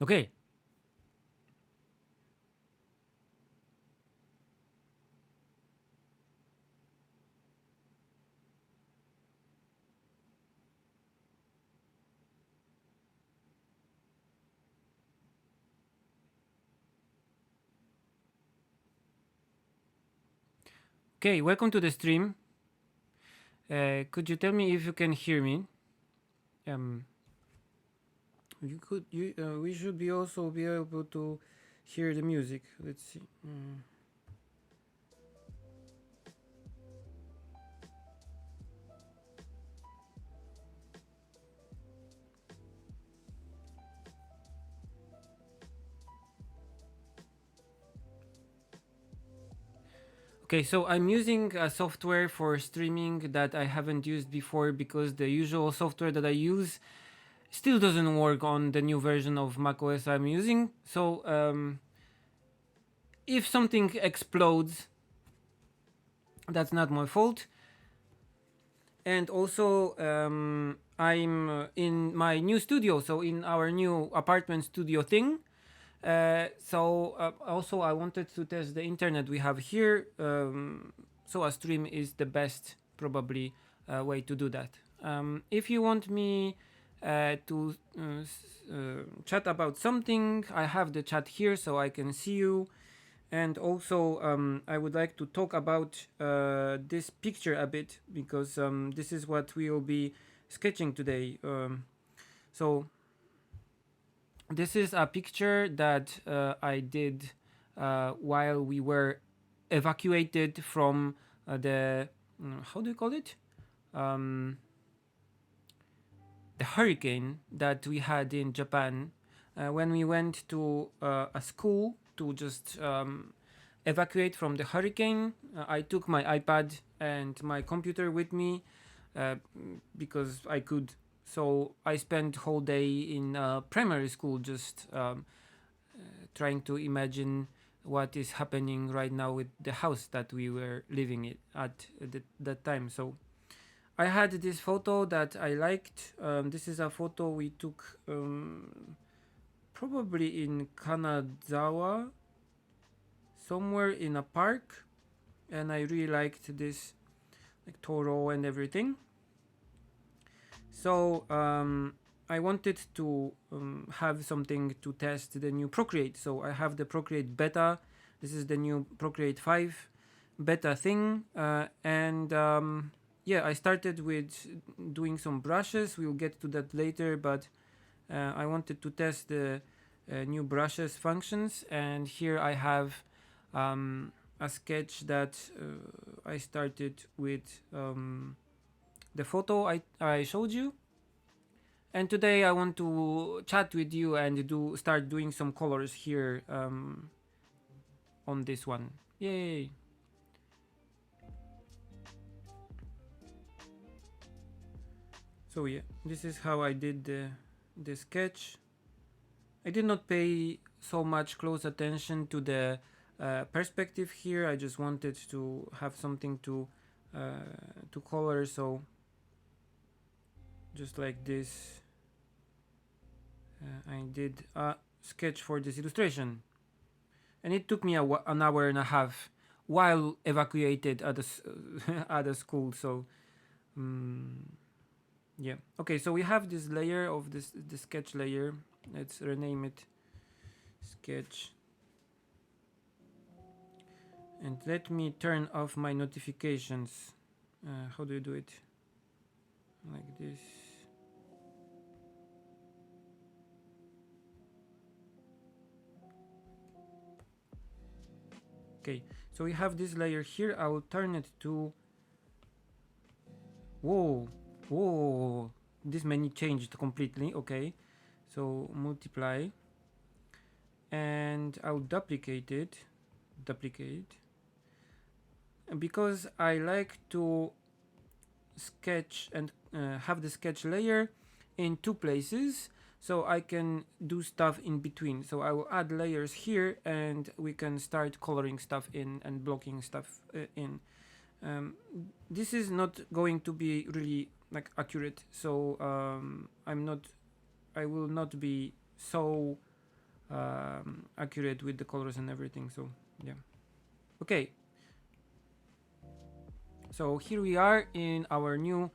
Okay. Okay, welcome to the stream. Could you tell me if you can hear me? Um, we should be also be able to hear the music. Let's see. Okay, so I'm using a software for streaming that I haven't used before because the usual software that I use still doesn't work on the new version of macOS I'm using. So if something explodes, that's not my fault. And also, I'm in my new studio, so in our new apartment studio thing. Also, I wanted to test the internet we have here. So a stream is the best probably way to do that. If you want me to chat about something, I have the chat here so I can see you. And also, I would like to talk about this picture a bit because this is what we will be sketching today. So this is a picture that I did while we were evacuated from the how do you call it? Um, the hurricane that we had in Japan when we went to a school to just evacuate from the hurricane. I took my iPad and my computer with me uh, because I could. So I spent whole day in primary school just trying to imagine what is happening right now with the house that we were living in at that time. So I had this photo that I liked. This is a photo we took probably in Kanazawa, somewhere in a park, and I really liked this like Toro and everything. So I wanted to have something to test the new Procreate. So I have the Procreate beta. This is the new Procreate 5 beta thing. And yeah, I started with doing some brushes. We'll get to that later, but I wanted to test the new brushes functions. And here I have a sketch that I started with the photo I showed you. And today I want to chat with you and start doing some colors here on this one. Yay! So yeah, this is how I did the sketch. I did not pay so much close attention to the perspective here. I just wanted to have something to color. So just like this, I did a sketch for this illustration, and it took me an hour and a half while evacuated at at a school. So yeah, okay. So we have this layer of the sketch layer. Let's rename it sketch, and let me turn off my notifications. How do you do it? Like this. Okay, so we have this layer here. I will turn it to. Whoa, whoa! This menu changed completely. Okay, so multiply, and I'll duplicate it. Duplicate, and because I like to sketch and have the sketch layer in two places, so I can do stuff in between. So I will add layers here and we can start coloring stuff in and blocking stuff in. um, this is not going to be really like accurate, so I will not be so accurate with the colors and everything. So yeah. Okay. So here we are in our new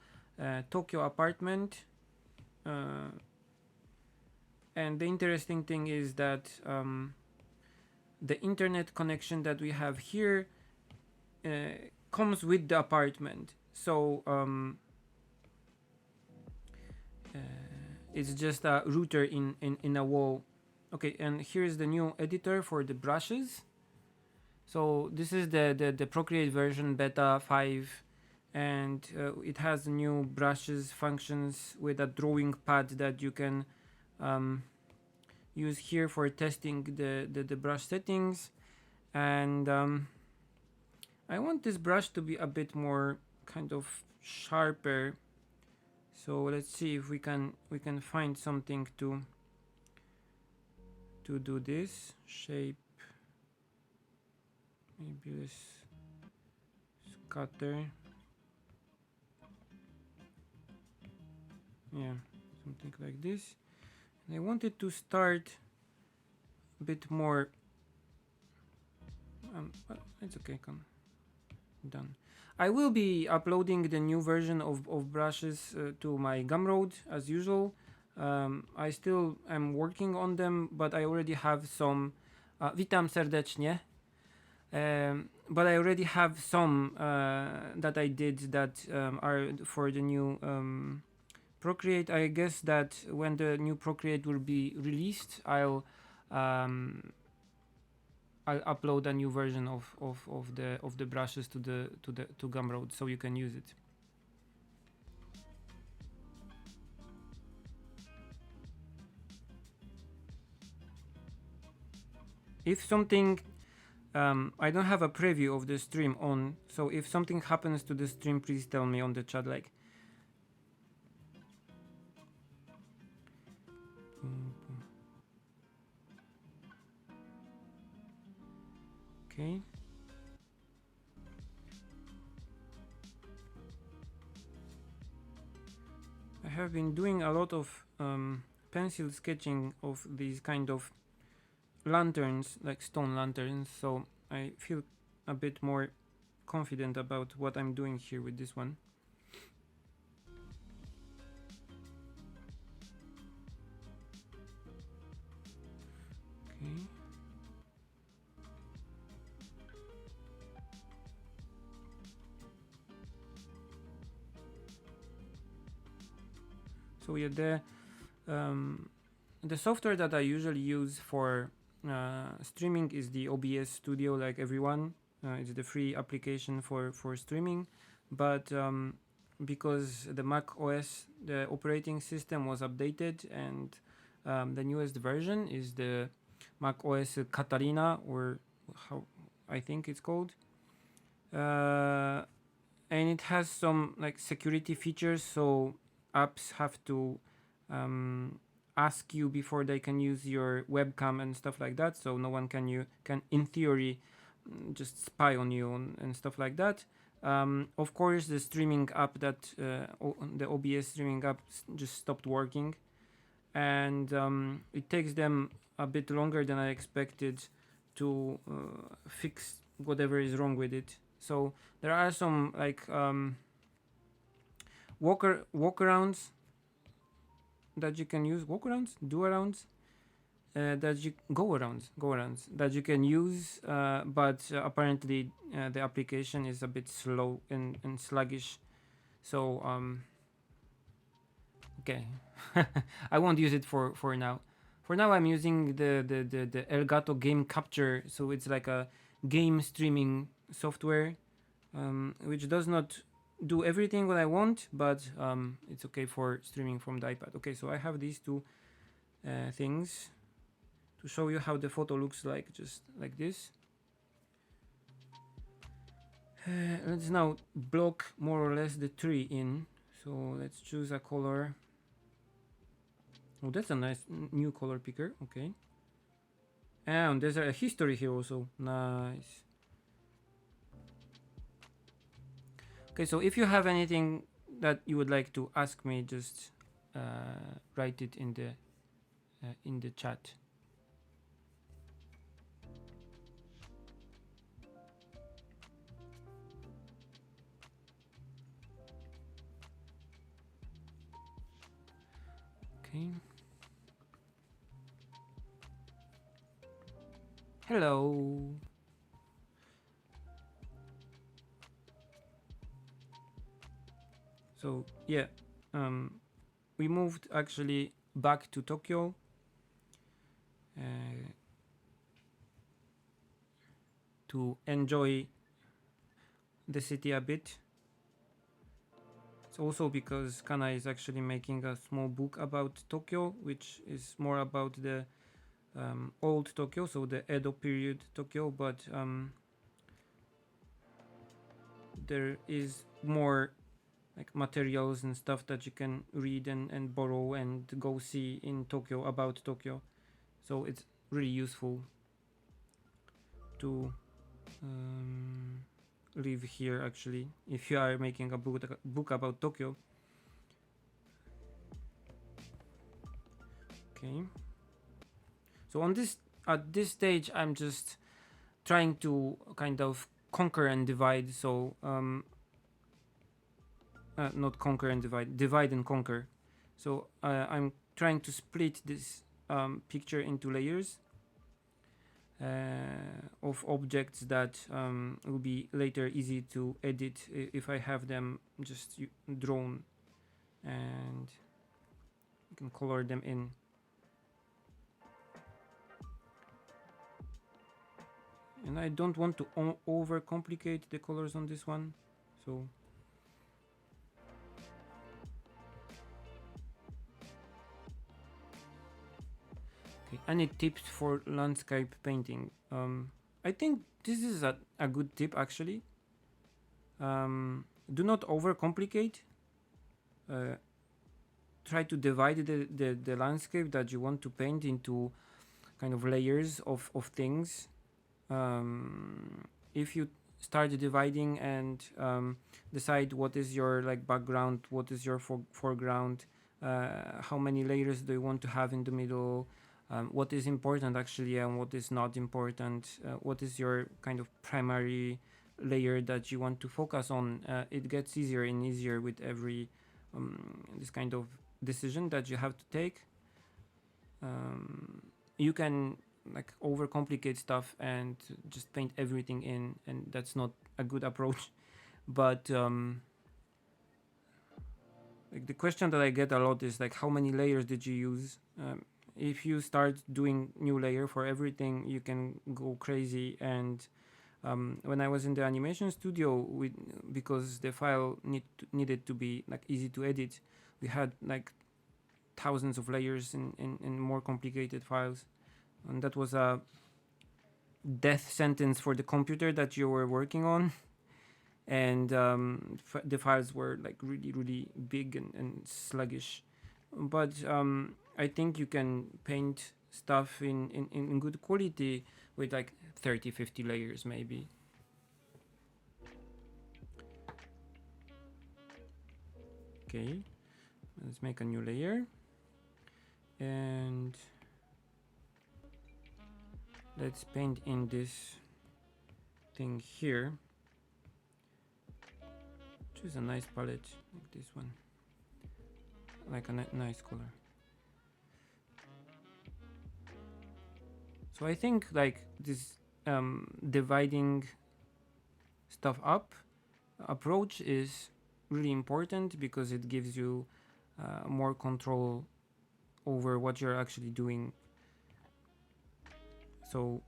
Tokyo apartment. And the interesting thing is that the internet connection that we have here uh, comes with the apartment. So it's just a router in a wall. Okay, and here's the new editor for the brushes. So this is the Procreate version beta 5, and it has new brushes functions with a drawing pad that you can use here for testing the brush settings. And I want this brush to be a bit more kind of sharper. So let's see if we can find something to do this shape. Maybe let's scatter. Yeah, something like this. And I wanted to start a bit more. But it's okay. Come, done. I will be uploading the new version of brushes to my Gumroad as usual. I still am working on them, but I already have some. Witam serdecznie. But I already have some that I did that are for the new Procreate. I guess that when the new Procreate will be released, I'll upload a new version of the brushes to Gumroad, so you can use it. If something I don't have a preview of the stream on, so if something happens to the stream, please tell me on the chat. Like, okay. I have been doing a lot of pencil sketching of these kind of lanterns, like stone lanterns, so I feel a bit more confident about what I'm doing here with this one. Okay. So yeah, the software that I usually use for streaming is the OBS Studio, like everyone. It's the free application for streaming, but because the Mac OS, the operating system was updated, and the newest version is the Mac OS Catalina, or how I think it's called. And it has some like security features, so apps have to ask you before they can use your webcam and stuff like that, so no one can in theory just spy on you and stuff like that. Of course, the streaming app that the OBS streaming app just stopped working, and it takes them a bit longer than I expected to fix whatever is wrong with it. So there are some like walkarounds that you can use, that you go arounds that you can use, but apparently the application is a bit slow and sluggish. So okay, I won't use it for now. For now, I'm using the Elgato Game Capture, so it's like a game streaming software, which does not do everything what I want, but it's okay for streaming from the iPad. Okay, so I have these two things to show you how the photo looks like, just like this. Let's now block more or less the tree in. So let's choose a color. Oh, that's a nice new color picker. Okay. And there's a history here also. Nice. Okay, so if you have anything that you would like to ask me, just write it in the chat. Okay. Hello. So yeah, we moved actually back to Tokyo to enjoy the city a bit. It's also because Kana is actually making a small book about Tokyo, which is more about the old Tokyo, so the Edo period Tokyo, but there is more like materials and stuff that you can read and borrow and go see in Tokyo about Tokyo. So it's really useful to live here actually if you are making a book about Tokyo. Okay. So on this at this stage I'm just trying to kind of conquer and divide. So not conquer and divide and conquer. So I'm trying to split this picture into layers of objects that will be later easy to edit if I have them just drawn, and you can color them in. And I don't want to overcomplicate the colors on this one, so okay. Any tips for landscape painting? I think this is a good tip actually. Do not overcomplicate. Try to divide the landscape that you want to paint into kind of layers of things. If you start dividing and decide what is your like background, what is your foreground, how many layers do you want to have in the middle, what is important actually and what is not important, what is your kind of primary layer that you want to focus on. It gets easier and easier with every this kind of decision that you have to take. You can like overcomplicate stuff and just paint everything in, and that's not a good approach. But like the question that I get a lot is like, how many layers did you use? If you start doing new layer for everything, you can go crazy. And when I was in the animation studio, because the file needed to be like easy to edit, we had like thousands of layers in more complicated files, and that was a death sentence for the computer that you were working on. And the files were like really big and sluggish. But I think you can paint stuff in good quality with like 30-50 layers maybe. Okay, let's make a new layer, and let's paint in this thing here. Choose a nice palette like this one, like a nice color. So I think like this dividing stuff up approach is really important because it gives you more control over what you're actually doing. So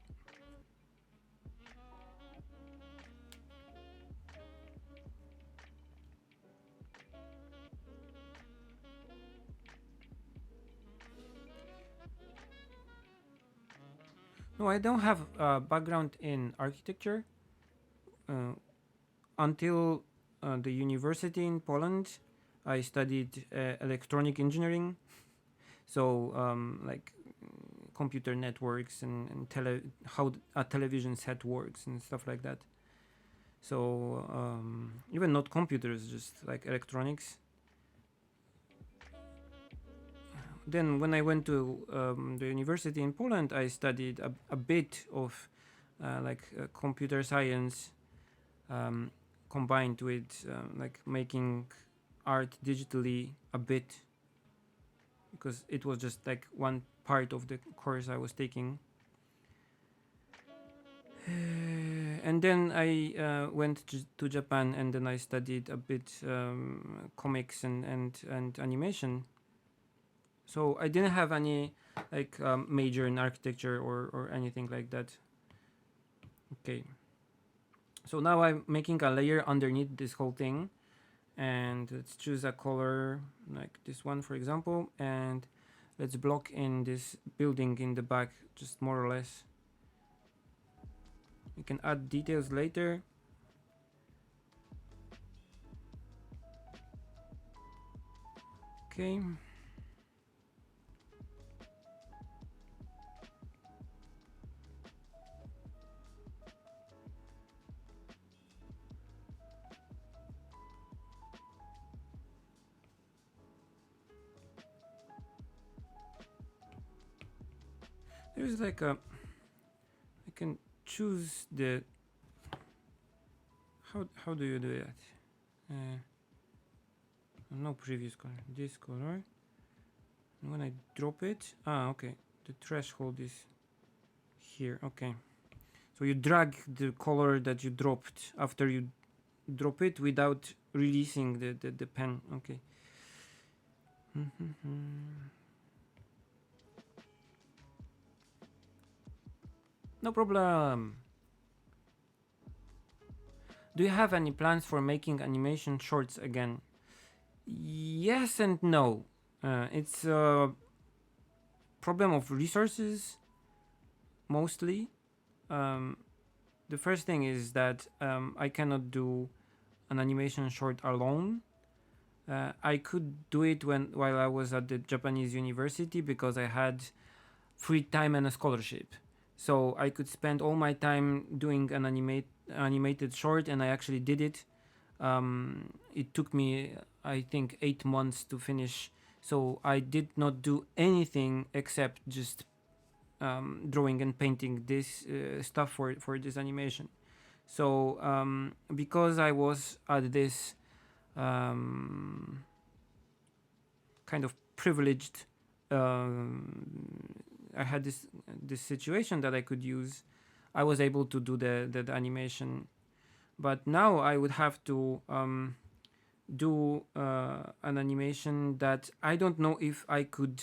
no, I don't have a background in architecture. Until the university in Poland, I studied electronic engineering. So like computer networks and how a television set works and stuff like that. So even not computers, just like electronics. Then when I went to the university in Poland, I studied a bit of computer science combined with like making art digitally a bit, because it was just like one part of the course I was taking. And then I went to Japan, and then I studied a bit comics and animation. So I didn't have any like major in architecture or anything like that. Okay. So now I'm making a layer underneath this whole thing, and let's choose a color like this one, for example, and let's block in this building in the back, just more or less. You can add details later. Okay. There's like a, I can choose the, how do you do that? No previous color, this color. And when I drop it, okay, the threshold is here. Okay, so you drag the color that you dropped after you drop it without releasing the pen. Okay. No problem. Do you have any plans for making animation shorts again? Yes and no. It's a problem of resources mostly. The first thing is that I cannot do an animation short alone. I could do it while I was at the Japanese university because I had free time and a scholarship. So I could spend all my time doing an animated short, and I actually did it. It took me, I think, 8 months to finish. So I did not do anything except just drawing and painting this stuff for this animation. So because I was at this kind of privileged, I had this situation that I could use. I was able to do the animation, but now I would have to do an animation that I don't know if I could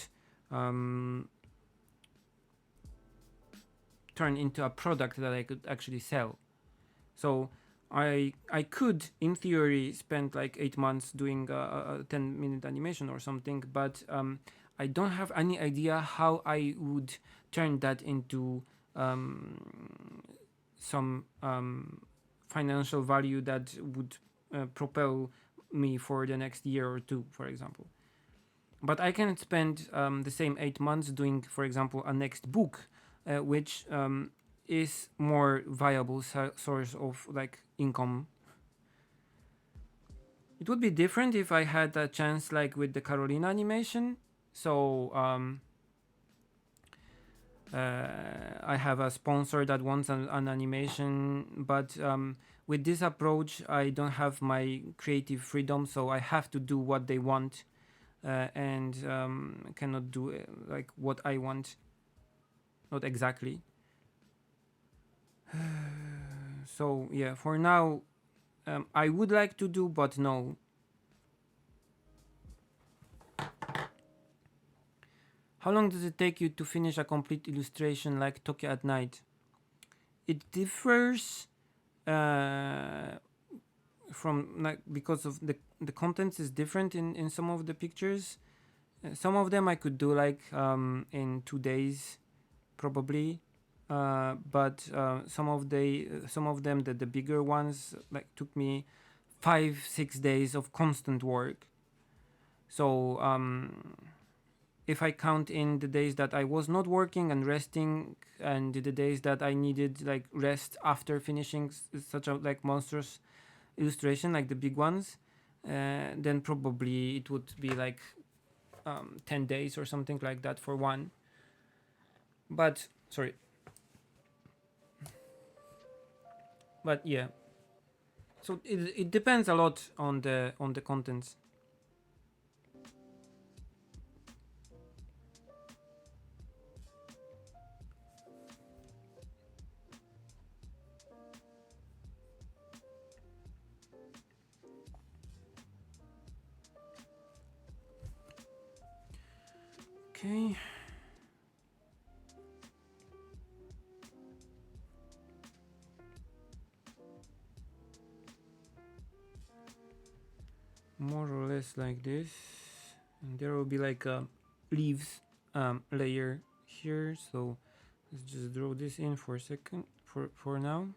turn into a product that I could actually sell. So I could, in theory, spend like 8 months doing a 10-minute animation or something, but I don't have any idea how I would turn that into some financial value that would propel me for the next year or two, for example. But I can spend the same 8 months doing, for example, a next book, which is more viable source of like income. It would be different if I had a chance like with the Carolina animation. So I have a sponsor that wants an animation, but with this approach I don't have my creative freedom, so I have to do what they want and cannot do like what I want. Not exactly. So yeah, for now I would like to do, but no. How long does it take you to finish a complete illustration like Tokyo at Night? It differs from like because of the contents is different in some of the pictures. Some of them I could do like in 2 days probably. But some of them, the bigger ones, like took me 5-6 days of constant work. So if I count in the days that I was not working and resting, and the days that I needed like rest after finishing such a like monstrous illustration like the big ones, then probably it would be like 10 days or something like that for one. But sorry. But yeah, so it depends a lot on the contents. Okay. More or less like this, and there will be like a leaves layer here, so let's just draw this in for a second for now,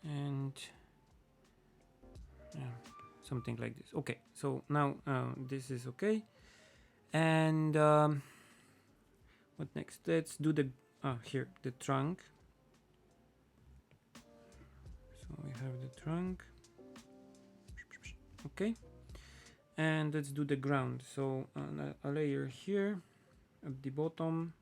and yeah, something like this. Okay, so now this is okay, and what next? Let's do the here the trunk. So we have the trunk. Okay, and let's do the ground. So a layer here at the bottom.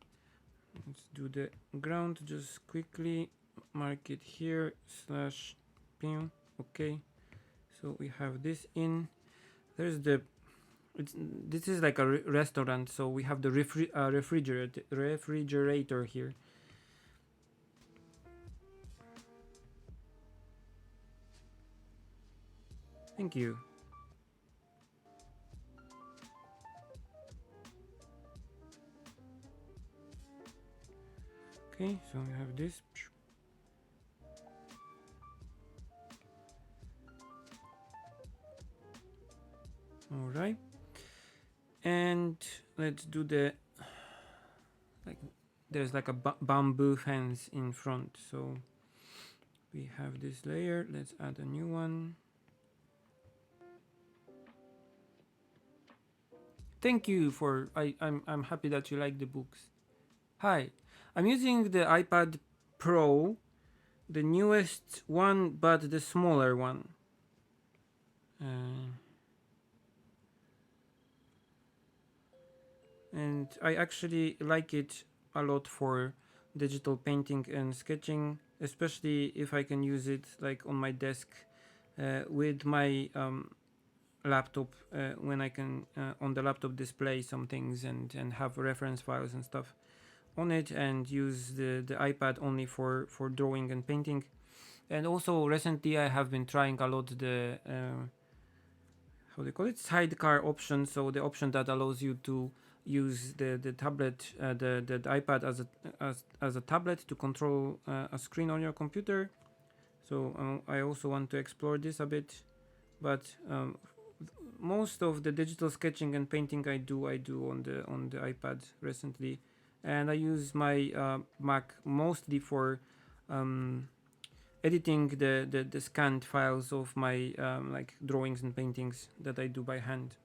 Let's do the ground just quickly. Mark it here slash pin. Okay, so we have this in. There's the this is like a restaurant, so we have the refrigerator here. Thank you. Okay, so we have this. All right, and let's do the like there's like a bamboo fence in front, so we have this layer. Let's add a new one. Thank you for I'm happy that you like the books. Hi, I'm using the iPad Pro, the newest one but the smaller one. And I actually like it a lot for digital painting and sketching, especially if I can use it like on my desk with my laptop when I can on the laptop display some things and have reference files and stuff on it, and use the iPad only for drawing and painting. And also recently I have been trying a lot the how they call it, sidecar option, so the option that allows you to use the tablet the iPad as a tablet to control a screen on your computer. So I also want to explore this a bit, but most of the digital sketching and painting I do on the iPad recently, and I use my Mac mostly for editing the scanned files of my like drawings and paintings that I do by hand.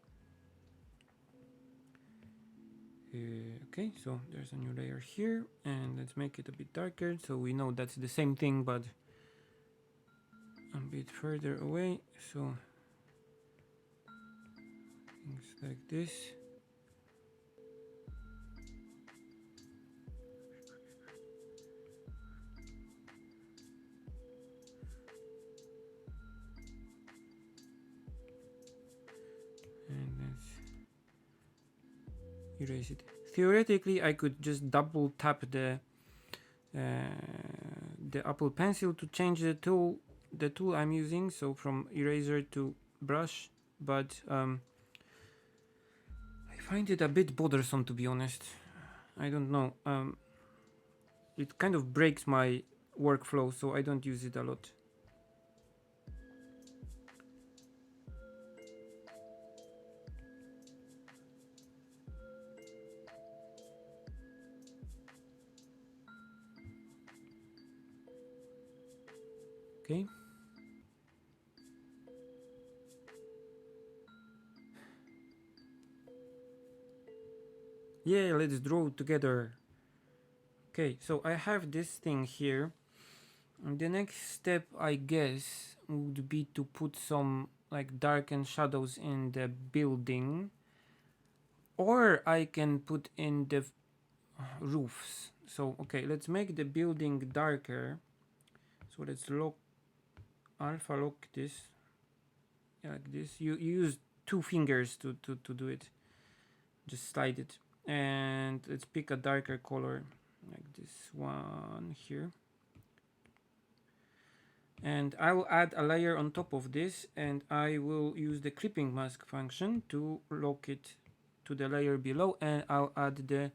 Okay, so there's a new layer here, and let's make it a bit darker so we know that's the same thing but a bit further away. So things like this. And let's erase it. Theoretically, I could just double tap the Apple Pencil to change the tool I'm using, so from eraser to brush, but I find it a bit bothersome, to be honest. I don't know. It kind of breaks my workflow, so I don't use it a lot. Okay. Yeah, let's draw together. Okay, so I have this thing here. And the next step, I guess, would be to put some like darken shadows in the building. Or I can put in the roofs. So, okay, let's make the building darker. So let's alpha lock this like this. You use two fingers to do it. Just slide it. And let's pick a darker color like this one here. And I will add a layer on top of this, and I will use the clipping mask function to lock it to the layer below, and I'll add the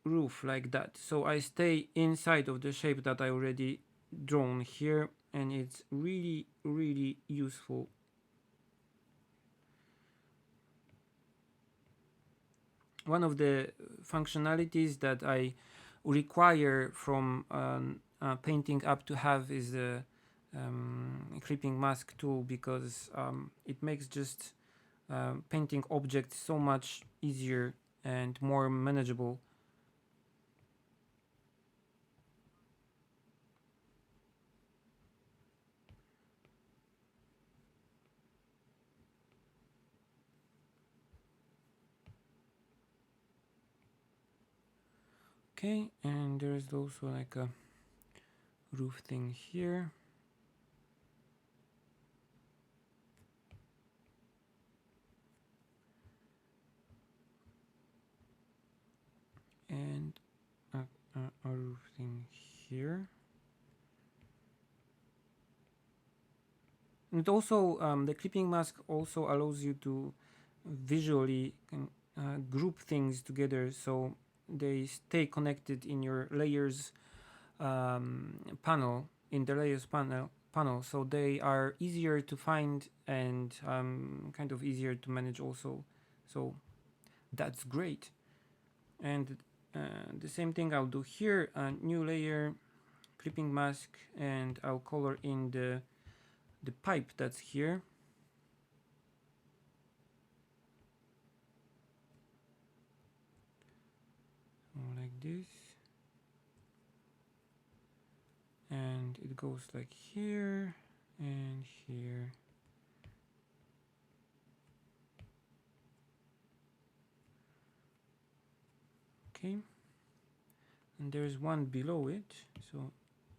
roof like that. So I stay inside of the shape that I already drawn here, and it's really, really useful. One of the functionalities that I require from a painting app to have is the clipping mask tool, because it makes just painting objects so much easier and more manageable. Okay, and there's also like a roof thing here. And a roof thing here. And also, the clipping mask also allows you to visually group things together, so they stay connected in your layers panel, in the layers panel, so they are easier to find and kind of easier to manage also. So that's great. And the same thing I'll do here, a new layer, clipping mask, and I'll color in the pipe that's here. Like this, and it goes like here and here. Okay, and there's one below it, so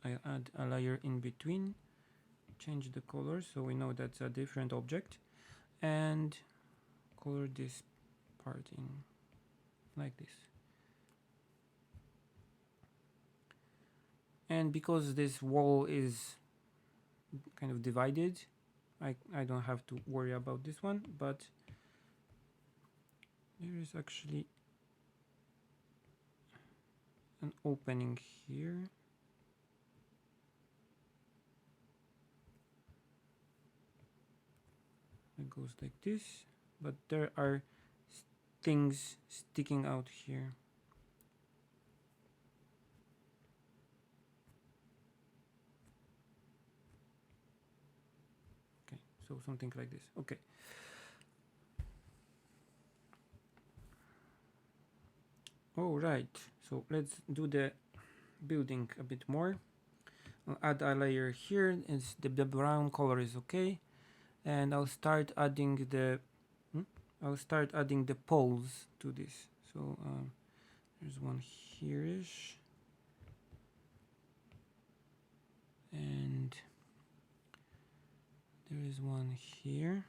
I add a layer in between, change the color so we know that's a different object, and color this part in like this. And because this wall is kind of divided, I don't have to worry about this one, but there is actually an opening here. It goes like this, but there are things sticking out here. Okay, so something like this. Okay. All right, so let's do the building a bit more. I'll add a layer here. It's the brown color is okay, and I'll start adding the poles to this. So there's one here-ish, and there is one here.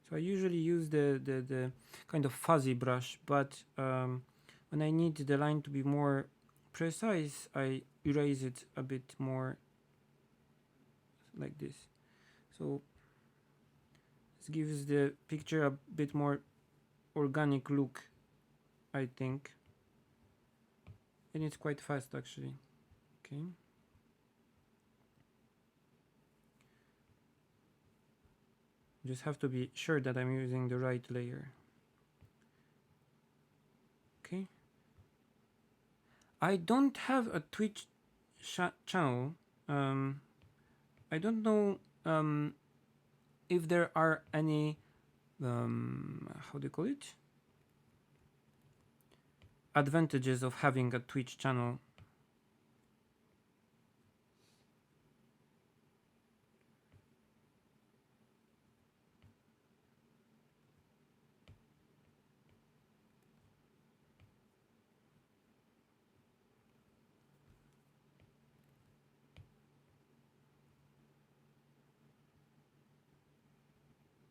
So I usually use the kind of fuzzy brush, but when I need the line to be more precise, I erase it a bit more like this. So this gives the picture a bit more organic look, I think. And it's quite fast actually. Okay. Just have to be sure that I'm using the right layer. Okay. I don't have a Twitch channel. I don't know if there are any how do you call it? Advantages of having a Twitch channel.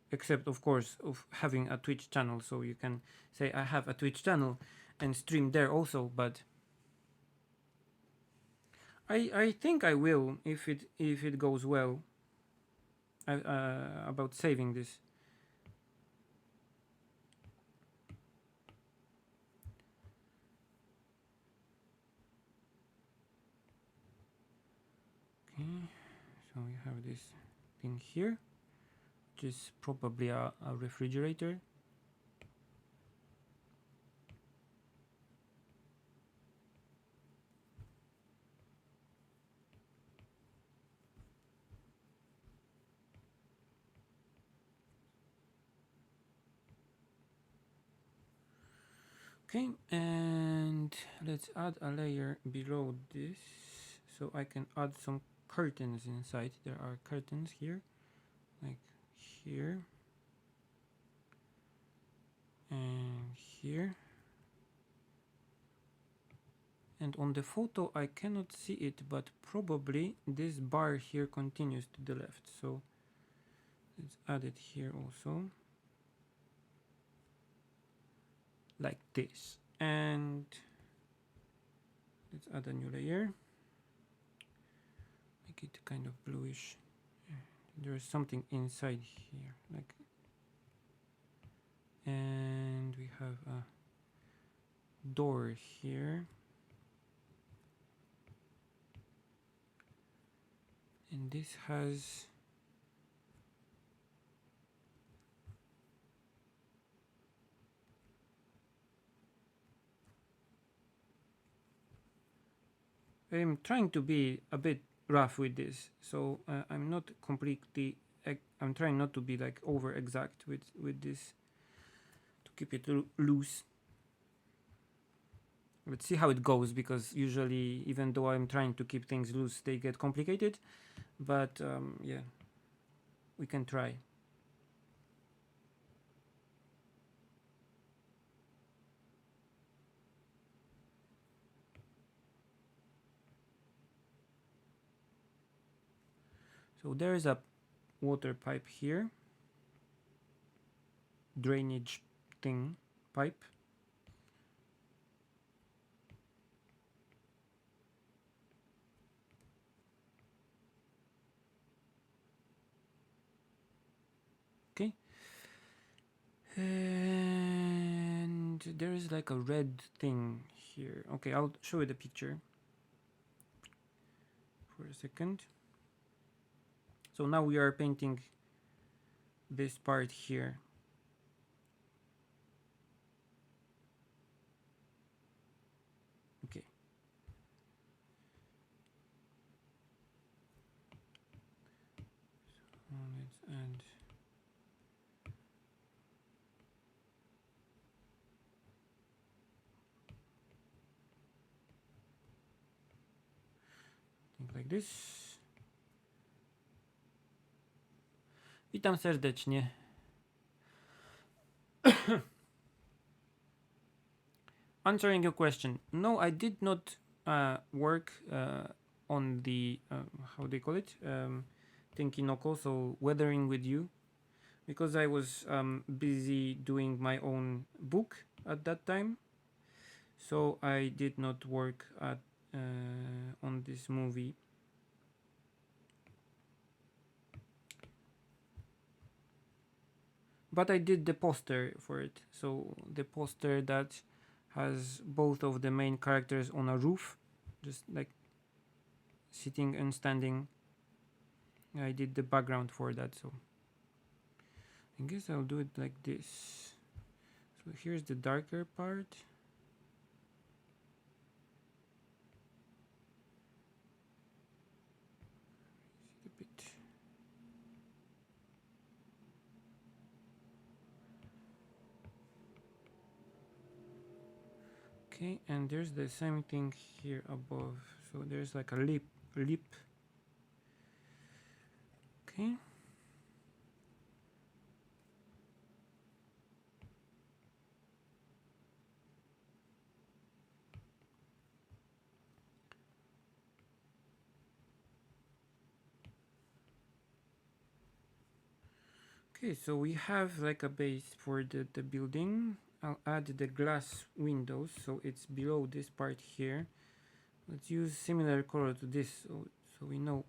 Except of course of having a Twitch channel, so you can say I have a Twitch channel and stream there also, but I think I will if it goes well. About saving this. Okay, so we have this thing here, which is probably a refrigerator. Okay, and let's add a layer below this so I can add some curtains inside. There are curtains here, like here and here. And on the photo I cannot see it, but probably this bar here continues to the left. So let's add it here also, like this. And let's add a new layer, make it kind of bluish. There is something inside here, like, and we have a door here, and this has I'm trying to be a bit rough with this, so I'm not completely I'm trying not to be like over exact with this, to keep it loose. Let's see how it goes, because usually, even though I'm trying to keep things loose, they get complicated. But yeah, we can try. So there is a water pipe here, drainage thing, pipe. Okay. And there is like a red thing here. Okay, I'll show you the picture for a second. So now we are painting this part here. Okay. So let's add things like this. Witam serdecznie. Answering your question, no, I did not work on the how they call it, Tenkinoko, so weathering with you, because I was busy doing my own book at that time. So I did not work at on this movie. But I did the poster for it. So the poster that has both of the main characters on a roof, just like sitting and standing. I did the background for that, so I guess I'll do it like this. So here's the darker part. A bit. Okay, and there's the same thing here above. So there's like a lip. Okay. Okay, so we have like a base for the building. I'll add the glass windows, so it's below this part here. let's use similar color to this, so we know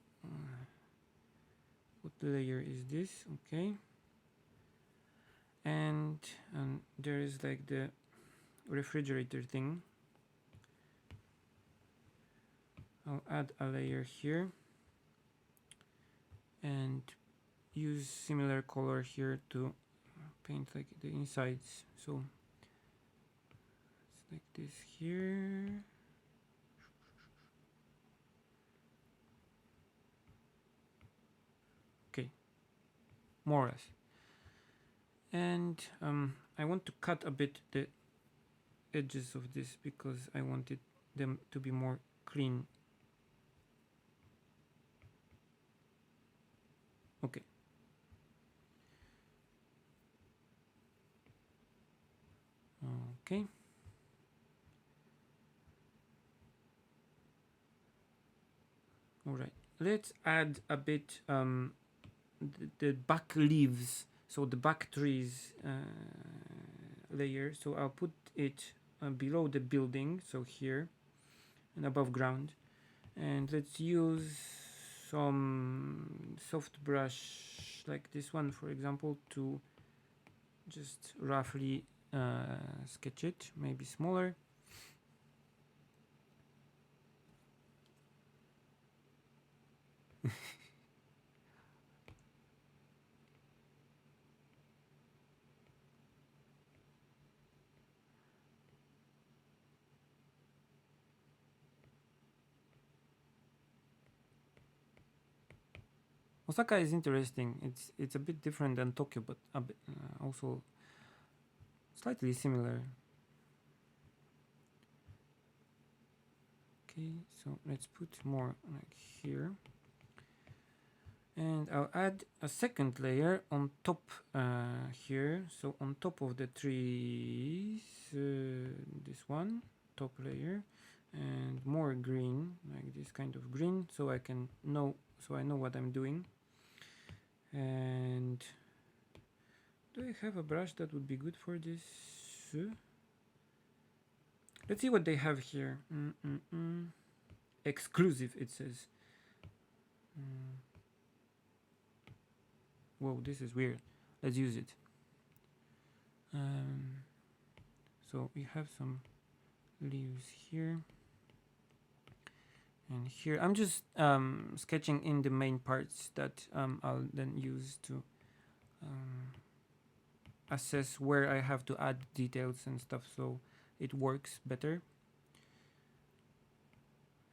what layer is this. Okay, and there is like the refrigerator thing. I'll add a layer here and use similar color here to paint like the insides. So it's like this here. Okay, more or less. And I want to cut a bit the edges of this because I wanted them to be more clean. Okay. Okay. All right. Let's add a bit the back leaves, so the back trees layer. So I'll put it below the building, so here and above ground. And let's use some soft brush like this one, for example, to just roughly sketch it, maybe smaller. Osaka is interesting. It's a bit different than Tokyo, but a bit, also slightly similar. Okay, so let's put more like here. And I'll add a second layer on top here. So on top of the trees, this one, top layer, and more green, like this kind of green, so I know what I'm doing. And do I have a brush that would be good for this? Let's see what they have here. Exclusive, it says. Whoa, this is weird. Let's use it. So we have some leaves here. And here, I'm just sketching in the main parts that I'll then use to assess where I have to add details and stuff so it works better.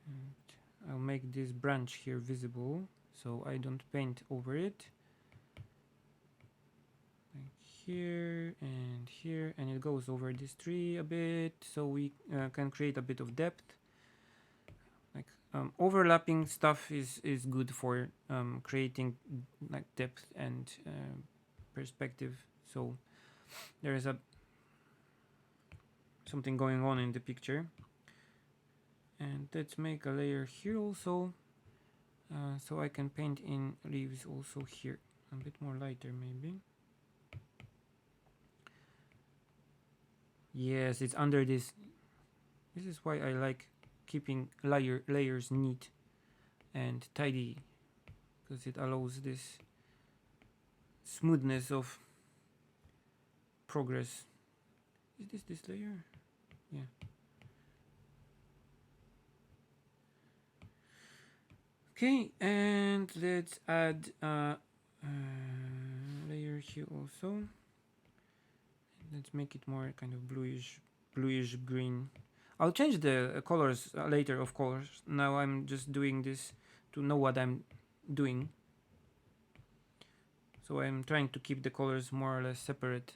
And I'll make this branch here visible so I don't paint over it. Like here, and it goes over this tree a bit so we can create a bit of depth. Like overlapping stuff is good for creating like depth and perspective. So there is something going on in the picture. And let's make a layer here also, so I can paint in leaves also here, a bit more lighter maybe. Yes, it's under this. This is why I like keeping layers neat and tidy, because it allows this smoothness of progress. Is this layer? Yeah. Okay, and let's add a layer here also. Let's make it more kind of bluish green. I'll change the colors later, of course. Now I'm just doing this to know what I'm doing. So I'm trying to keep the colors more or less separate.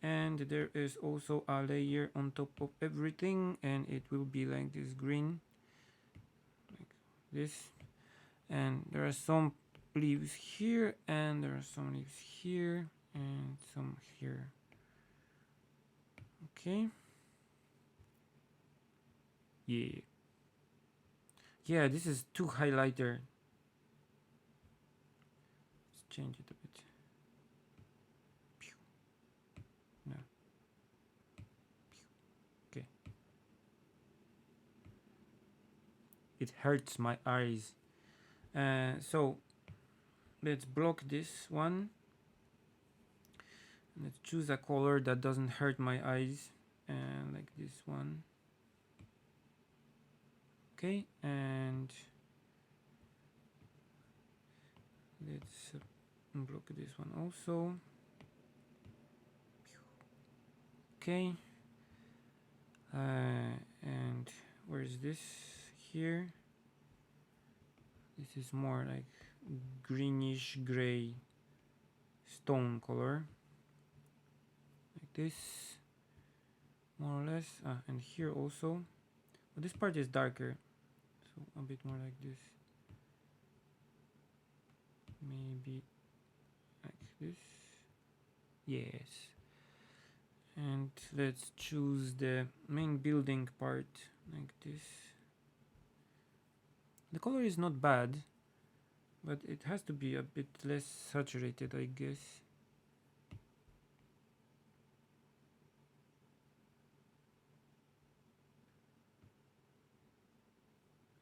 And there is also a layer on top of everything, and it will be like this green, like this. And there are some leaves here, and there are some leaves here, and some here. Okay. Yeah, this is too highlighter. Let's change it a bit. No. Okay. it hurts my eyes. So let's block this one. Let's choose a color that doesn't hurt my eyes, like this one. Okay, and let's block this one also. Okay, and where is this? Here. This is more like greenish gray stone color, like this, more or less. And here also, but this part is darker, so a bit more like this, maybe like this. Yes. And let's choose the main building part like this. The color is not bad, but it has to be a bit less saturated, I guess.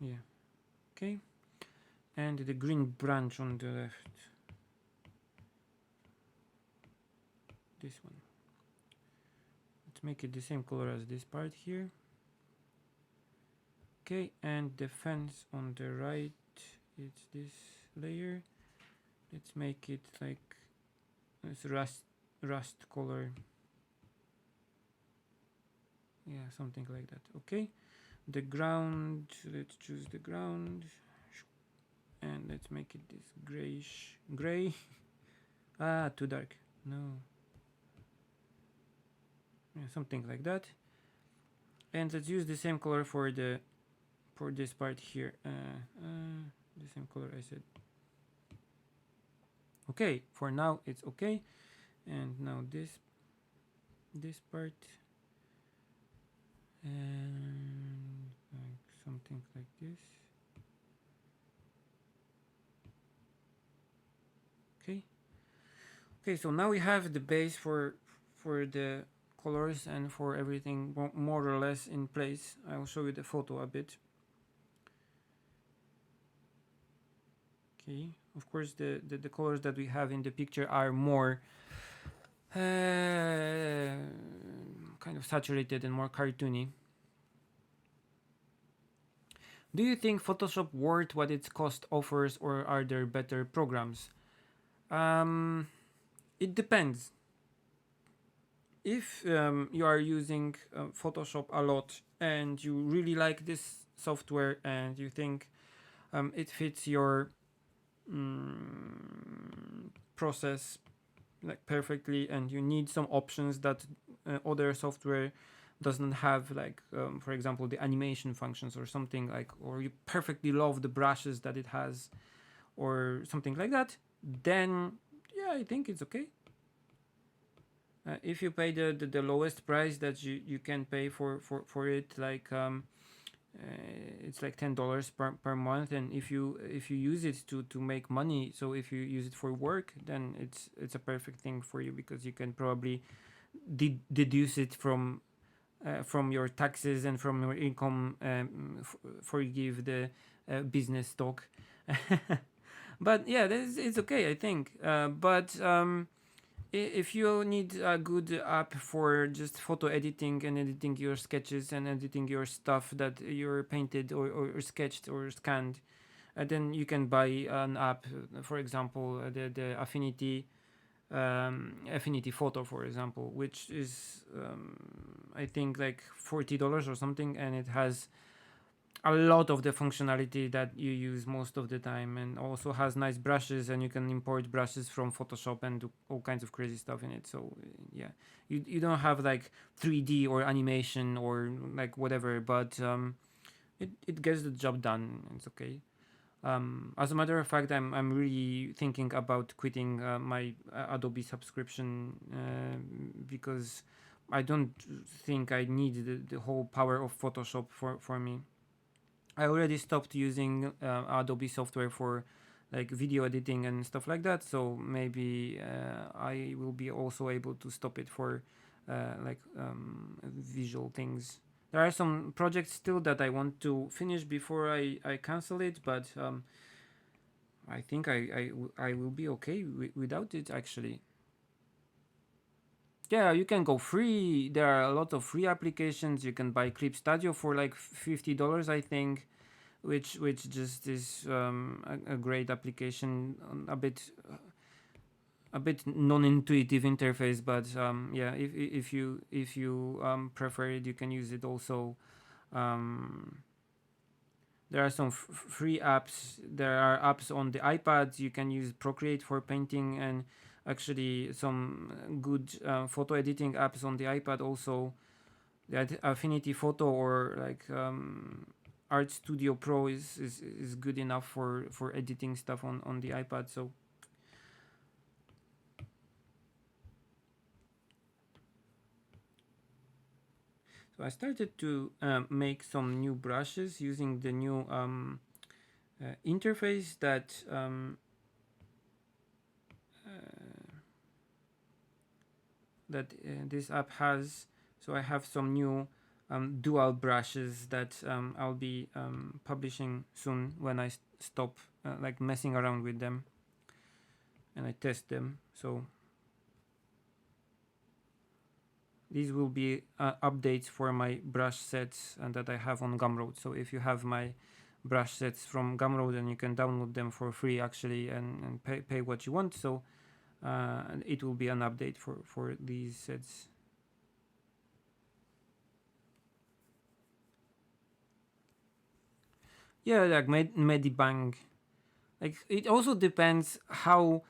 Yeah. Okay. And the green branch on the left. This one. Let's make it the same color as this part here. Okay, and the fence on the right, it's this layer. Let's make it like this rust color. Yeah, something like that. Okay, the ground, let's choose the ground, and let's make it this grayish gray. Too dark. No. Yeah, something like that. And let's use the same color for this part here. The same color I said. Okay, for now it's okay. And now this part, and like something like this. Okay, so now we have the base for the colors and for everything more or less in place. I'll show you the photo a bit. Okay, of course the colors that we have in the picture are more kind of saturated and more cartoony. Do you think Photoshop worth what its cost offers, or are there better programs? It depends. If you are using Photoshop a lot and you really like this software and you think it fits your process like perfectly, and you need some options that other software doesn't have, like for example the animation functions or something, like, or you perfectly love the brushes that it has or something like that, then yeah, I think it's okay. If you pay the lowest price that you can pay for it, like it's like $10 per month, and if you use it to make money, so if you use it for work, then it's a perfect thing for you, because you can probably deduce it from your taxes and from your income, forgive the business talk. But yeah, it's okay, I think. But if you need a good app for just photo editing and editing your sketches and editing your stuff that you're painted or sketched or scanned, then you can buy an app, for example, the Affinity Photo, for example, which is I think like $40 or something, and it has a lot of the functionality that you use most of the time, and also has nice brushes, and you can import brushes from Photoshop and do all kinds of crazy stuff in it. So yeah, you don't have like 3D or animation or like whatever, but it gets the job done. It's okay. As a matter of fact, I'm really thinking about quitting my Adobe subscription, because I don't think I need the whole power of Photoshop for me. I already stopped using Adobe software for like video editing and stuff like that, so maybe I will be also able to stop it for like visual things, There are some projects still that I want to finish before I cancel it, but I think I will be okay without it actually. Yeah, you can go free. There are a lot of free applications. You can buy Clip Studio for like $50, I think, which just is a great application, a bit non-intuitive interface, but yeah, if you prefer it, you can use it also. Um, there are some free apps. There are apps on the iPad. You can use Procreate for painting, and actually some good photo editing apps on the iPad also. The Affinity Photo or like Art Studio Pro is good enough for editing stuff on the iPad. So I started to make some new brushes using the new interface that this app has. So I have some new dual brushes that I'll be publishing soon when I stop like messing around with them and I test them. So these will be updates for my brush sets and that I have on Gumroad. So if you have my brush sets from Gumroad, and you can download them for free actually, and pay what you want. So it will be an update for these sets. Yeah, like Medibang. Like it also depends how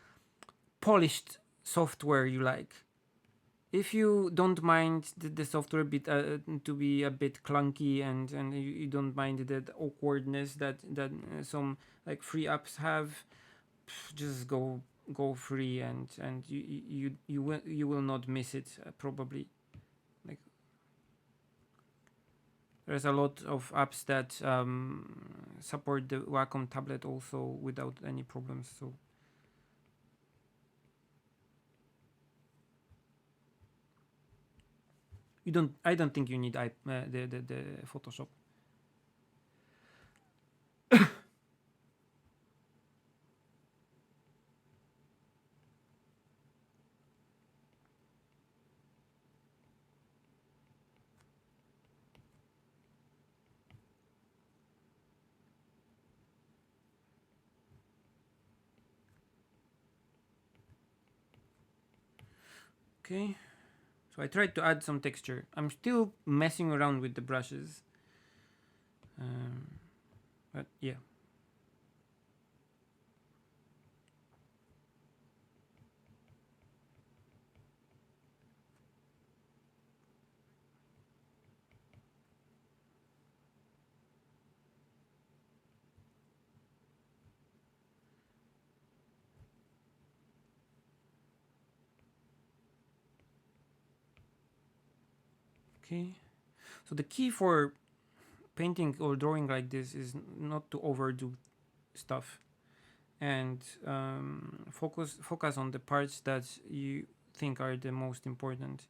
polished software you like. If you don't mind the software bit to be a bit clunky, and you don't mind that awkwardness that some like free apps have, just go free, and you will not miss it probably. Like there's a lot of apps that support the Wacom tablet also without any problems. So I don't think you need the Photoshop. Okay. So I tried to add some texture. I'm still messing around with the brushes. Um, but yeah. Okay. So the key for painting or drawing like this is not to overdo stuff, and focus on the parts that you think are the most important.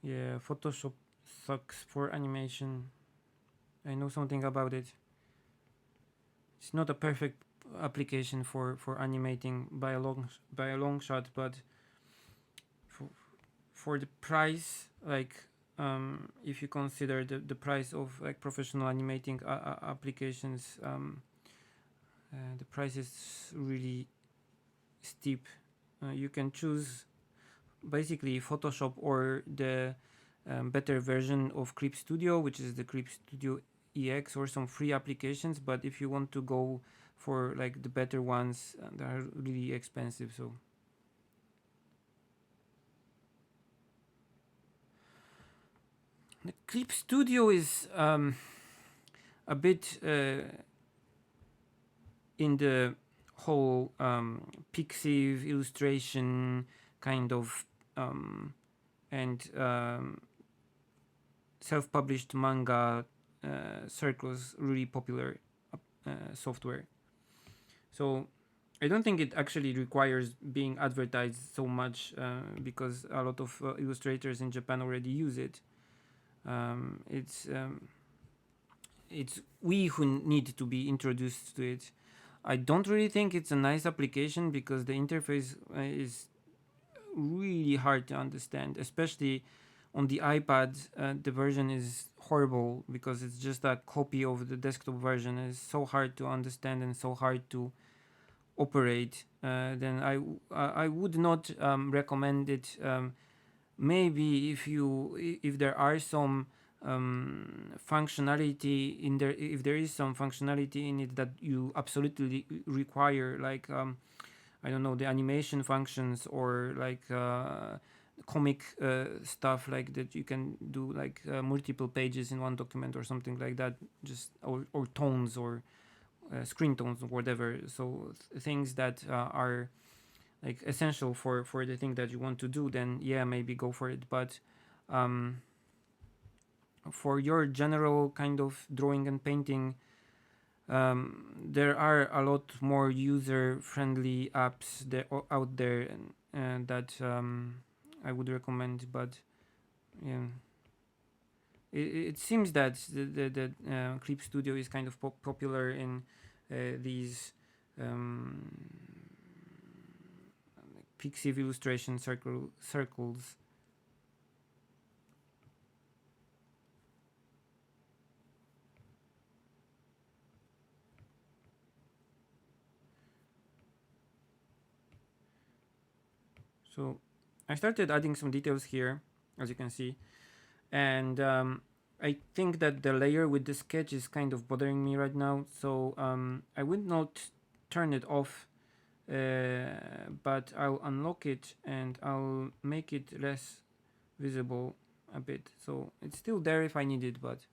Yeah, Photoshop sucks for animation. I know something about it. It's not a perfect application for animating by a long shot, but for, for the price, like if you consider the price of like professional animating applications, the price is really steep. You can choose basically Photoshop or the better version of Clip Studio, which is the Clip Studio EX, or some free applications. But if you want to go for like the better ones, they are really expensive. So Clip Studio is a bit in the whole Pixiv illustration kind of and self-published manga circles really popular software. So I don't think it actually requires being advertised so much because a lot of illustrators in Japan already use it. It's we who need to be introduced to it. I don't really think it's a nice application because the interface is really hard to understand, especially on the iPad. The version is horrible because it's just a copy of the desktop version. It's so hard to understand and so hard to operate. Then I would not recommend it. Maybe if there are some functionality in there, if there is some functionality in it that you absolutely require, like I don't know, the animation functions or like comic stuff like that, you can do like multiple pages in one document or something like that, just or tones or screen tones or whatever. So things that are like essential for the thing that you want to do, then yeah, maybe go for it. But for your general kind of drawing and painting, there are a lot more user-friendly apps out there that I would recommend. But yeah, it seems that the Clip Studio is kind of popular in these Pixiv illustration circles. So I started adding some details here, as you can see, and I think that the layer with the sketch is kind of bothering me right now, so I would not turn it off, but I'll unlock it and I'll make it less visible a bit, so it's still there if I need it. But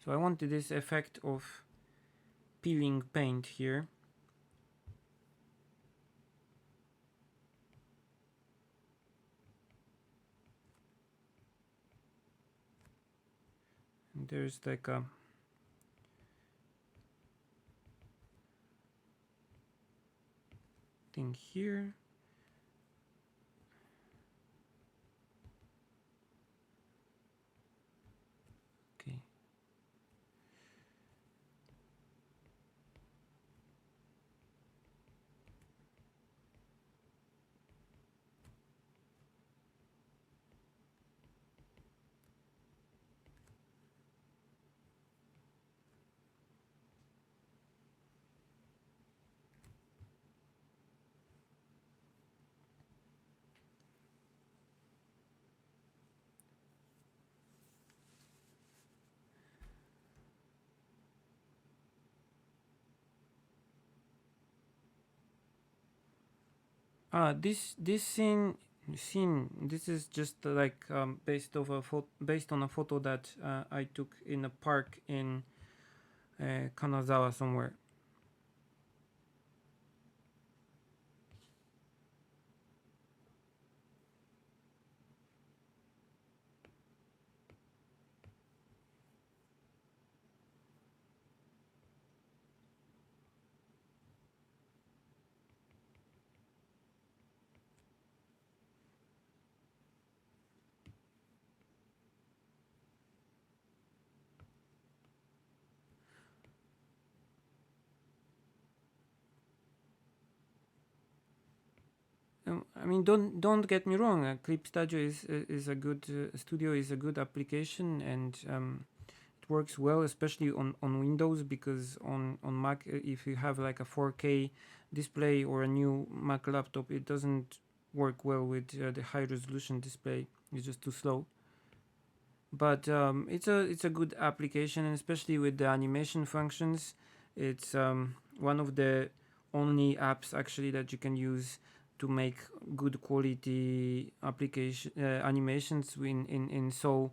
so I wanted this effect of peeling paint here. And there's like a thing here. Okay. This scene, this is just like based on a photo that I took in a park in Kanazawa somewhere. I mean, don't get me wrong. Clip Studio is a good studio, is a good application, and it works well, especially on Windows, because on Mac, if you have like a 4K display or a new Mac laptop, it doesn't work well with the high resolution display. It's just too slow. But it's a good application, and especially with the animation functions, it's one of the only apps actually that you can use to make good quality application animations in so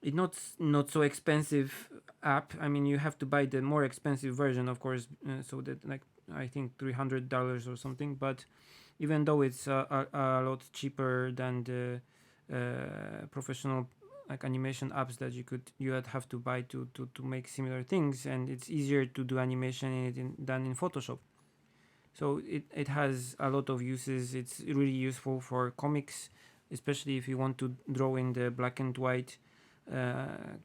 it's not so expensive app. I mean, you have to buy the more expensive version, of course, so that like I think $300 or something. But even though it's a lot cheaper than the professional like animation apps that you'd have to buy to make similar things, and it's easier to do animation in it than in Photoshop. So it has a lot of uses. It's really useful for comics, especially if you want to draw in the black and white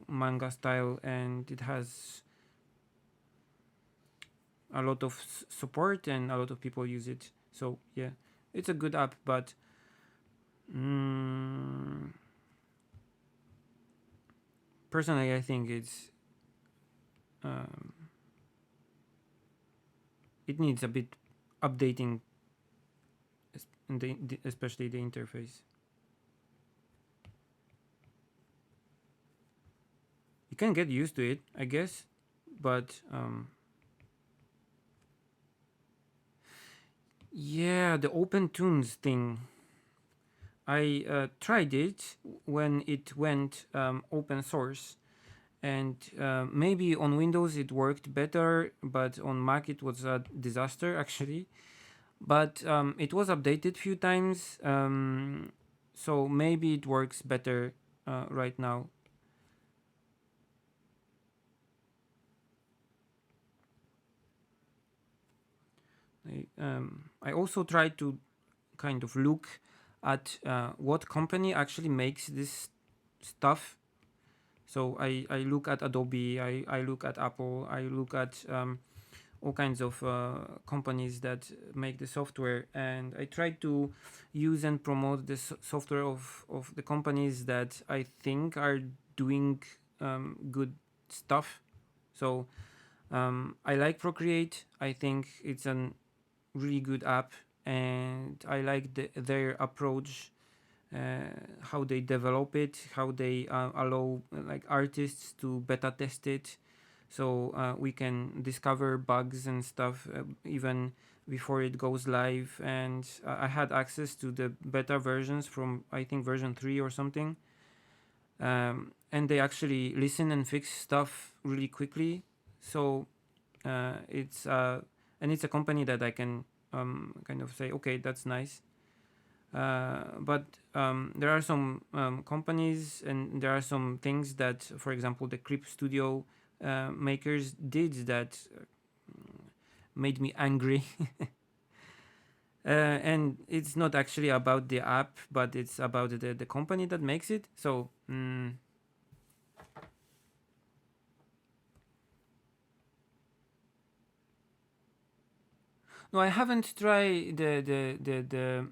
manga style, and it has a lot of support and a lot of people use it. So yeah, it's a good app, but personally I think it needs a bit updating, especially the interface. You can get used to it, I guess, but yeah, the open tunes thing. I tried it when it went open source, and maybe on Windows it worked better, but on Mac it was a disaster actually. But it was updated few times, so maybe it works better right now. I also tried to kind of look at what company actually makes this stuff. So I look at Adobe, I look at Apple, I look at all kinds of companies that make the software, and I try to use and promote the software of the companies that I think are doing good stuff. So I like Procreate. I think it's a really good app, and I like their approach, how they develop it, how they allow like artists to beta test it, so we can discover bugs and stuff even before it goes live. And I had access to the beta versions from I think version 3 or something, and they actually listen and fix stuff really quickly. So it's and it's a company that I can kind of say, okay, that's nice. But there are some companies and there are some things that, for example, the Creep Studio makers did that made me angry. And it's not actually about the app, but it's about the company that makes it. So no, I haven't tried the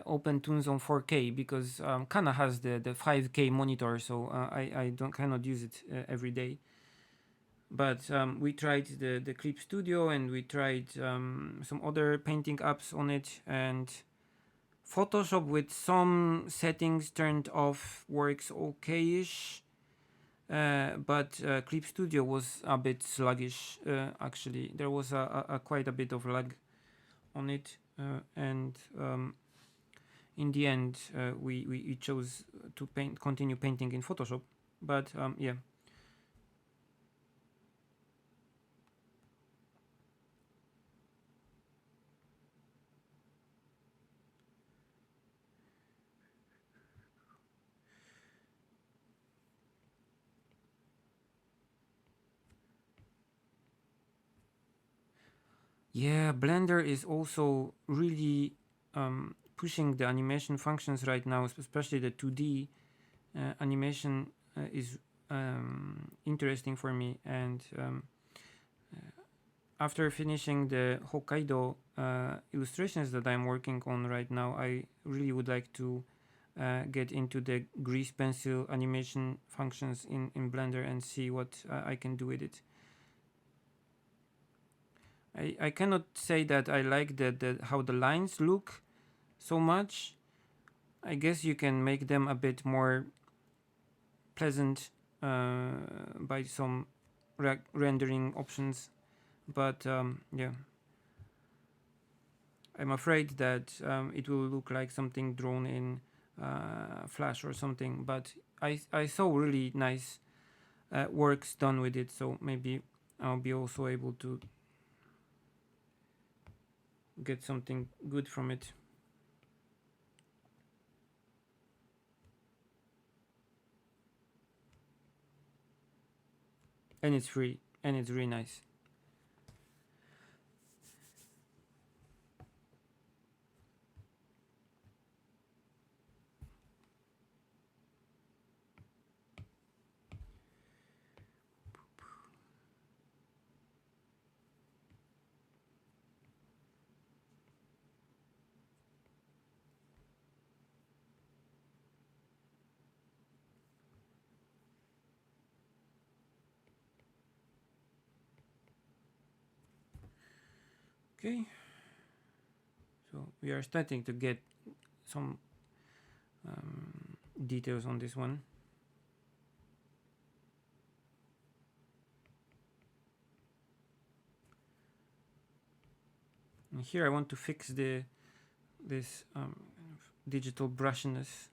open tunes on 4K because Kana has the 5K monitor, so I don't cannot use it every day. But we tried the Clip Studio, and we tried some other painting apps on it, and Photoshop with some settings turned off works okay-ish. But Clip Studio was a bit sluggish. Actually, there was a quite a bit of lag on it, and in the end, we chose to continue painting in Photoshop. But yeah. Yeah, Blender is also really pushing the animation functions right now, especially the 2D animation is interesting for me. And after finishing the Hokkaido illustrations that I'm working on right now, I really would like to get into the grease pencil animation functions in Blender and see what I can do with it. I cannot say that I like how the lines look so much. I guess you can make them a bit more pleasant by some rendering options, but yeah, I'm afraid that it will look like something drawn in Flash or something, but I saw really nice works done with it, so maybe I'll be also able to get something good from it. And it's free, and it's really nice. Okay, so we are starting to get some details on this one. And here I want to fix this digital brushiness,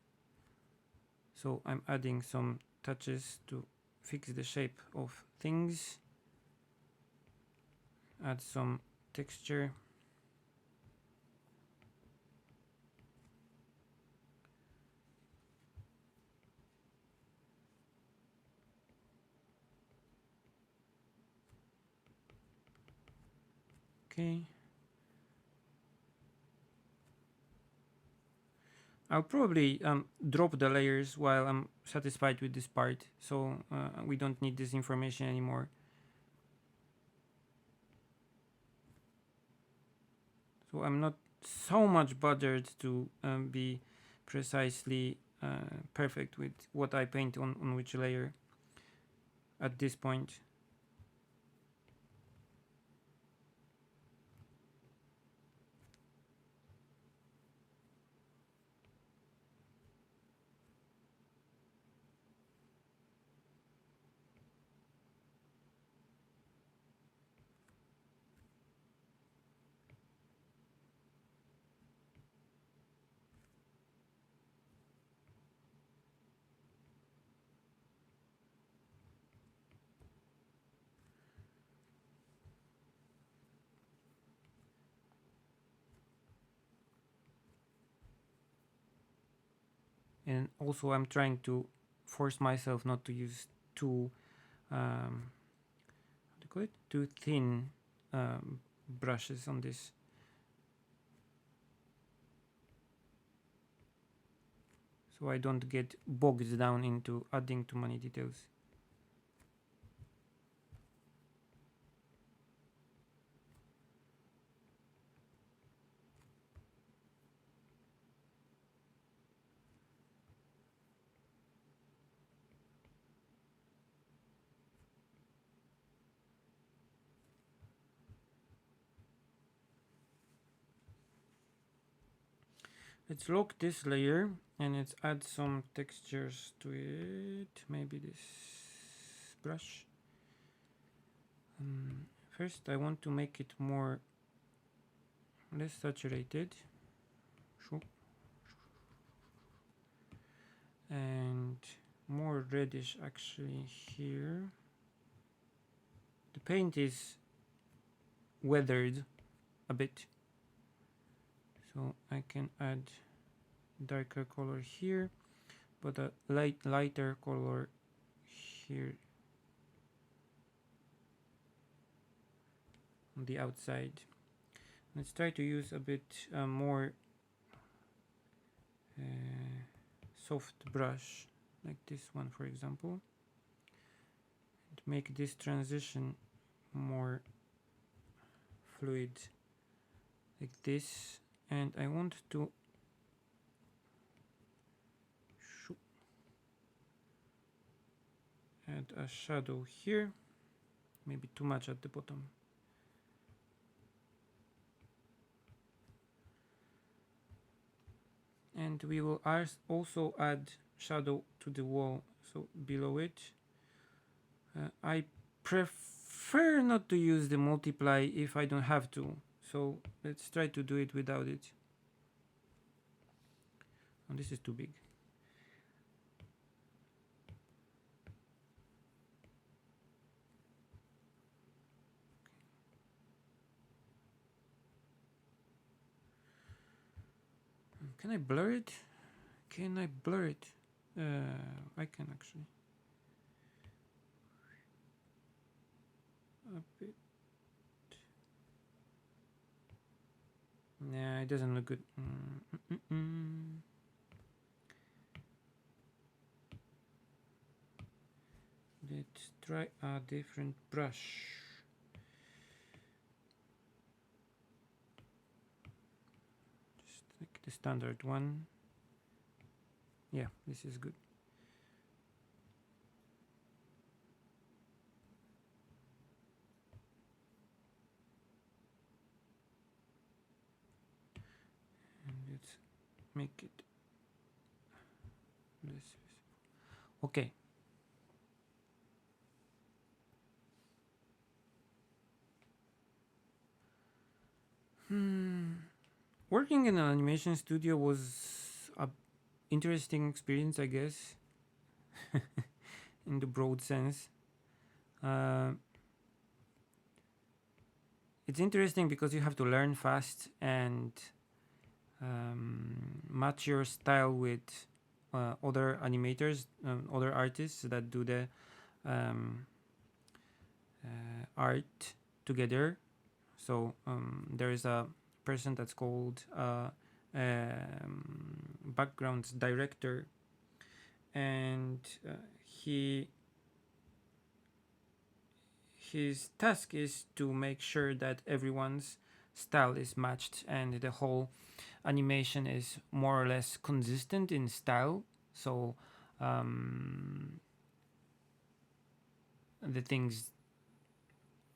so I'm adding some touches to fix the shape of things, add some texture. Okay, I'll probably drop the layers while I'm satisfied with this part, so we don't need this information anymore. So I'm not so much bothered to be precisely perfect with what I paint on which layer at this point. And also I'm trying to force myself not to use too what do you call it, too thin brushes on this. So I don't get bogged down into adding too many details. Let's lock this layer and let's add some textures to it. Maybe this brush. First I want to make it more less saturated. And more reddish actually here. The paint is weathered a bit, so I can add darker color here, but a lighter color here on the outside. Let's try to use a bit more soft brush, like this one for example, and make this transition more fluid like this. And I want to add a shadow here, maybe too much at the bottom. And we will also add shadow to the wall, so below it. I prefer not to use the multiply if I don't have to, so let's try to do it without it. Oh, this is too big. Can I blur it? Can I blur it? I can actually. A bit. Nah, it doesn't look good. Let's try a different brush. Just like the standard one. Yeah, this is good. And let's make it less visible. Okay. Working in an animation studio was a interesting experience, I guess, in the broad sense. It's interesting because you have to learn fast and match your style with other animators, other artists that do the art together. So there is a person that's called background director, and his task is to make sure that everyone's style is matched and the whole animation is more or less consistent in style. So the things,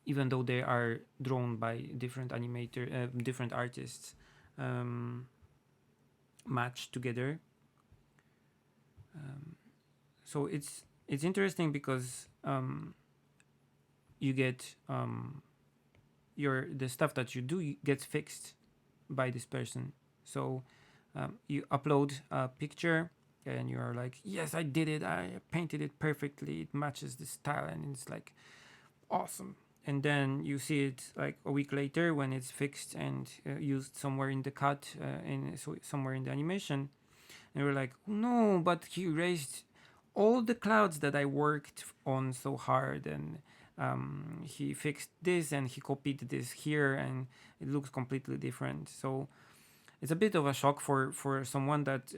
even though they are drawn by different different artists, match together. So it's interesting because you get the stuff that you do gets fixed by this person. So you upload a picture and you're like, yes, I did it, I painted it perfectly, it matches the style, and it's like awesome. And then you see it like a week later when it's fixed and used somewhere in the cut, somewhere in the animation, and we're like, no, but he erased all the clouds that I worked on so hard, and he fixed this and he copied this here, and it looks completely different. So it's a bit of a shock for someone that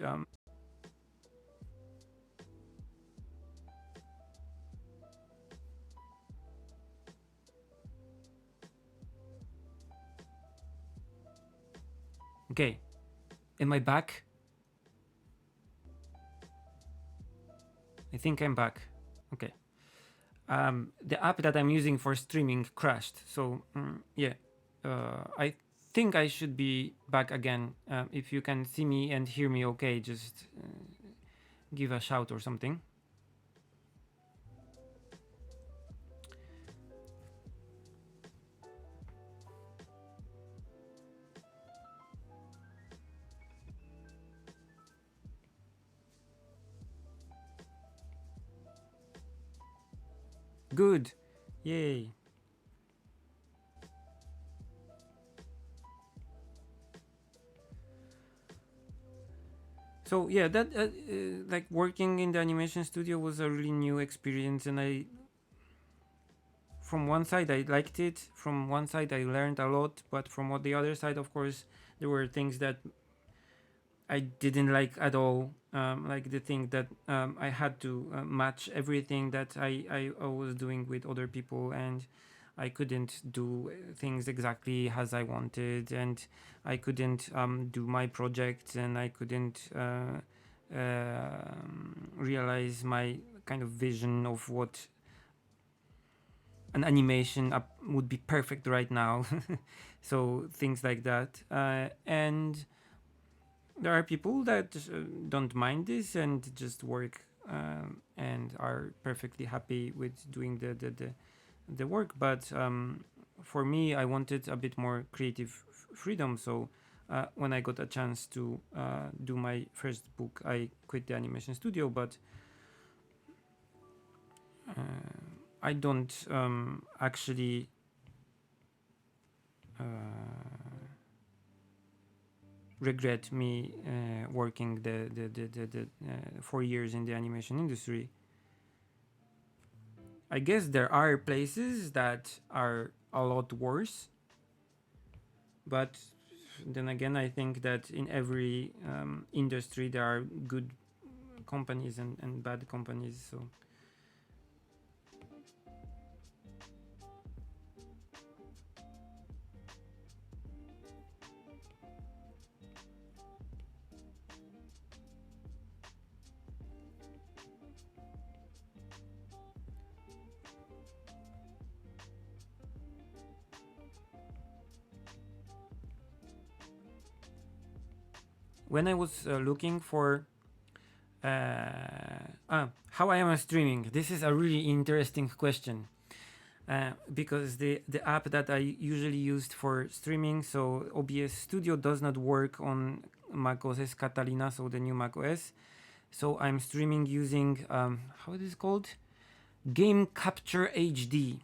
okay, am I back? I think I'm back. Okay. The app that I'm using for streaming crashed. So yeah, I think I should be back again. If you can see me and hear me okay, just give a shout or something. Good. Yay. So yeah, that like working in the animation studio was a really new experience, and from one side I liked it, from one side I learned a lot, but from the other side, of course, there were things that I didn't like at all. Like the thing that I had to match everything that I was doing with other people, and I couldn't do things exactly as I wanted, and I couldn't do my projects, and I couldn't realize my kind of vision of what an animation would be perfect right now. So things like that. And there are people that don't mind this and just work and are perfectly happy with doing the work. But for me, I wanted a bit more creative freedom. So when I got a chance to do my first book, I quit the animation studio. But I don't actually regret me working the 4 years in the animation industry. I guess there are places that are a lot worse, but then again, I think that in every industry there are good companies and bad companies. So when I was looking for how I am streaming, this is a really interesting question. Because the app that I usually used for streaming, so OBS Studio, does not work on Mac OS Catalina, so the new Mac OS. So I'm streaming using how it is called, Game Capture HD,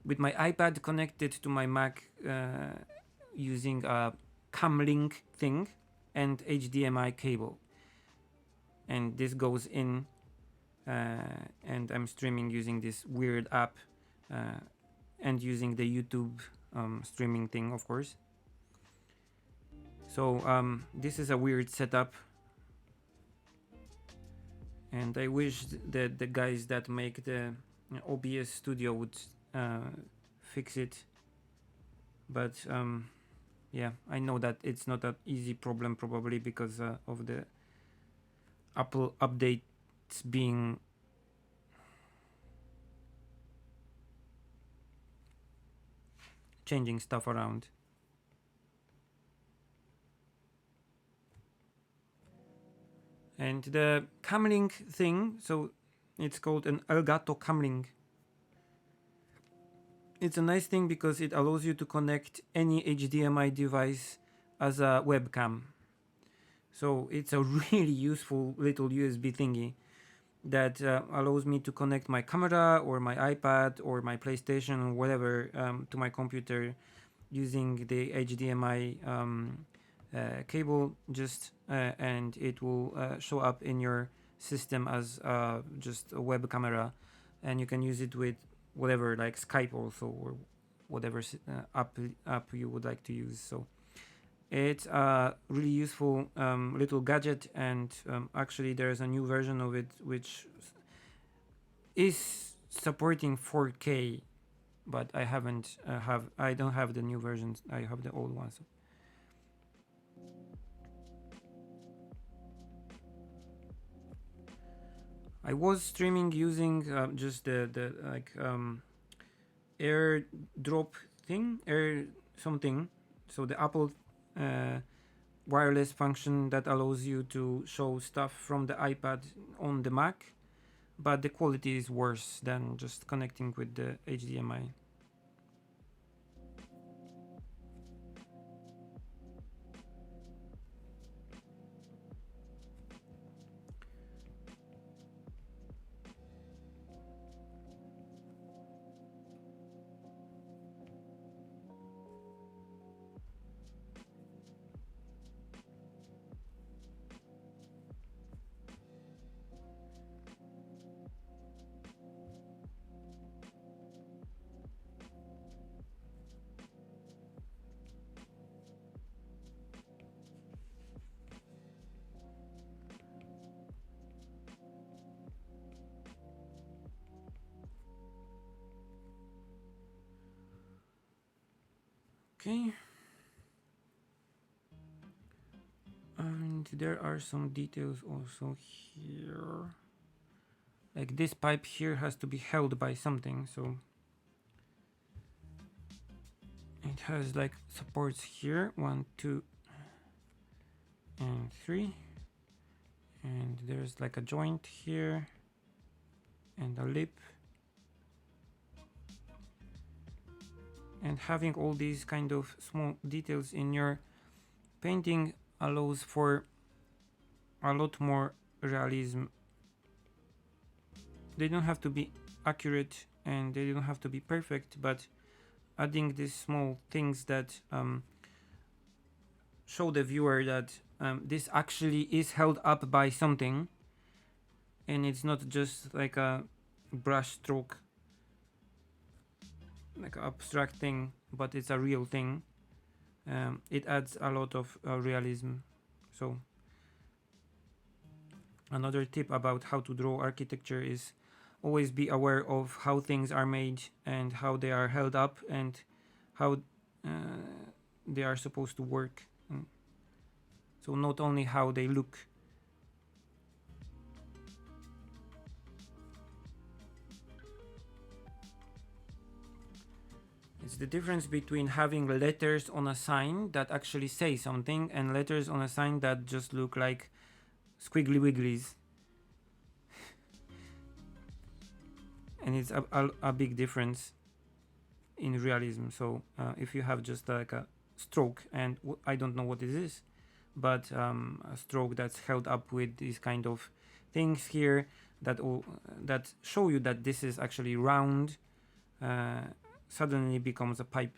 with my iPad connected to my Mac using a Camlink thing and HDMI cable, and this goes in, and I'm streaming using this weird app. And using the YouTube streaming thing, of course. So this is a weird setup, and I wish that the guys that make the OBS Studio would fix it. But yeah, I know that it's not an easy problem, probably because of the Apple updates being changing stuff around. And the Camlink thing, so it's called an Elgato Camlink. It's a nice thing because it allows you to connect any HDMI device as a webcam. So it's a really useful little USB thingy that allows me to connect my camera or my iPad or my PlayStation or whatever to my computer using the HDMI cable, just and it will show up in your system as just a web camera, and you can use it with whatever, like Skype also, or whatever app you would like to use. So it's a really useful little gadget, and actually there's a new version of it which is supporting 4K, but I haven't I don't have the new versions. I have the old ones. I was streaming using just the like AirDrop thing, air something. So the Apple wireless function that allows you to show stuff from the iPad on the Mac, but the quality is worse than just connecting with the HDMI. Okay. And there are some details also here. like this pipe here has to be held by something, so it has like supports here, 1, 2 and 3, and there's like a joint here and a lip, and having all these kind of small details in your painting allows for a lot more realism. They don't have to be accurate and they don't have to be perfect, but adding these small things that show the viewer that this actually is held up by something and it's not just like a brush stroke, like an abstract thing, but it's a real thing. It adds a lot of realism. So another tip about how to draw architecture is always be aware of how things are made and how they are held up and how they are supposed to work. So not only how they look. It's the difference between having letters on a sign that actually say something and letters on a sign that just look like squiggly wigglies. And it's a big difference in realism. So if you have just like a stroke, and I don't know what it is, but a stroke that's held up with these kind of things here that that show you that this is actually round, suddenly becomes a pipe.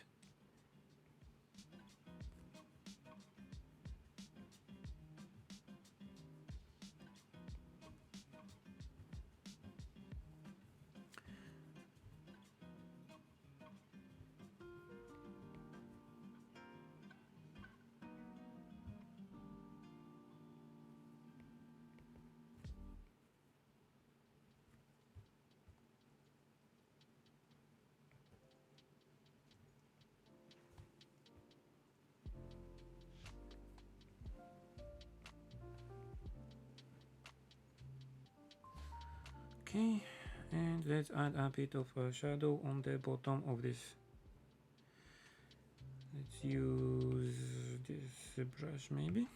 Okay, and let's add a bit of a shadow on the bottom of this. Let's use this brush maybe.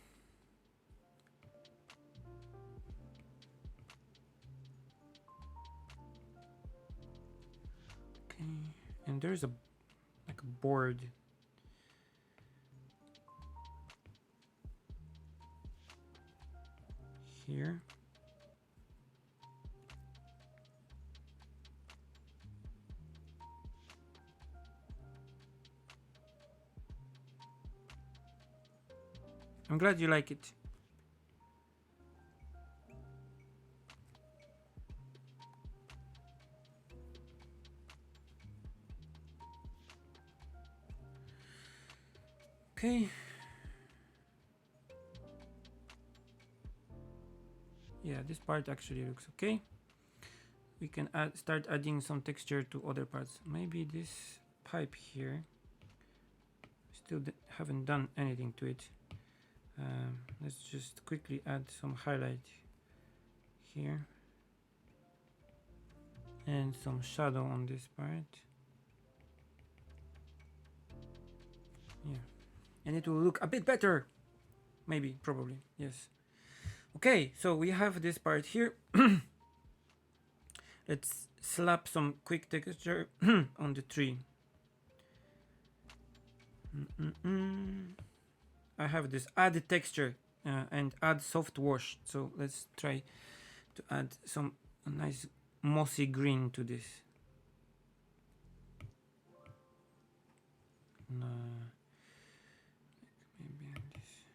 Okay, and there's a like a board here. I'm glad you like it. Okay. Yeah, this part actually looks okay. We can start adding some texture to other parts. Maybe this pipe here. Still haven't done anything to it. Let's just quickly add some highlight here and some shadow on this part. Yeah, and it will look a bit better. Maybe, probably, yes. Okay, so we have this part here. Let's slap some quick texture on the tree. I have this add texture and add soft wash. So let's try to add some nice mossy green to this. Maybe this.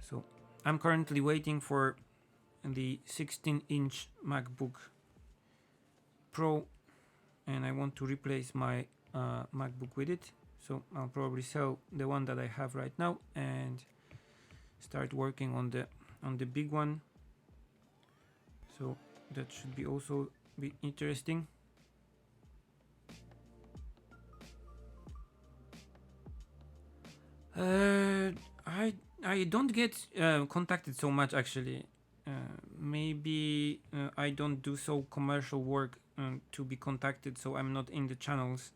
So I'm currently waiting for the 16-inch MacBook Pro, and I want to replace my MacBook with it. So I'll probably sell the one that I have right now and start working on the big one. So that should be also be interesting. I don't get contacted so much actually. maybe I don't do so commercial work to be contacted, so I'm not in the channels.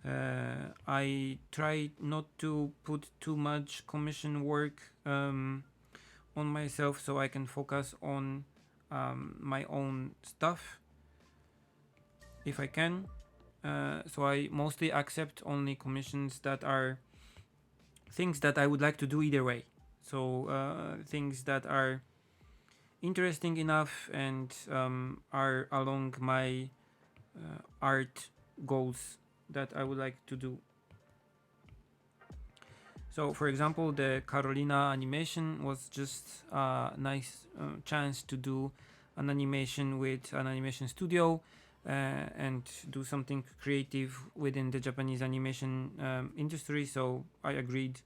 I try not to put too much commission work on myself, so I can focus on my own stuff if I can. So I mostly accept only commissions that are things that I would like to do either way. So things that are interesting enough and are along my art goals that I would like to do. So for example, the Carolina animation was just a nice chance to do an animation with an animation studio and do something creative within the Japanese animation industry, so I agreed.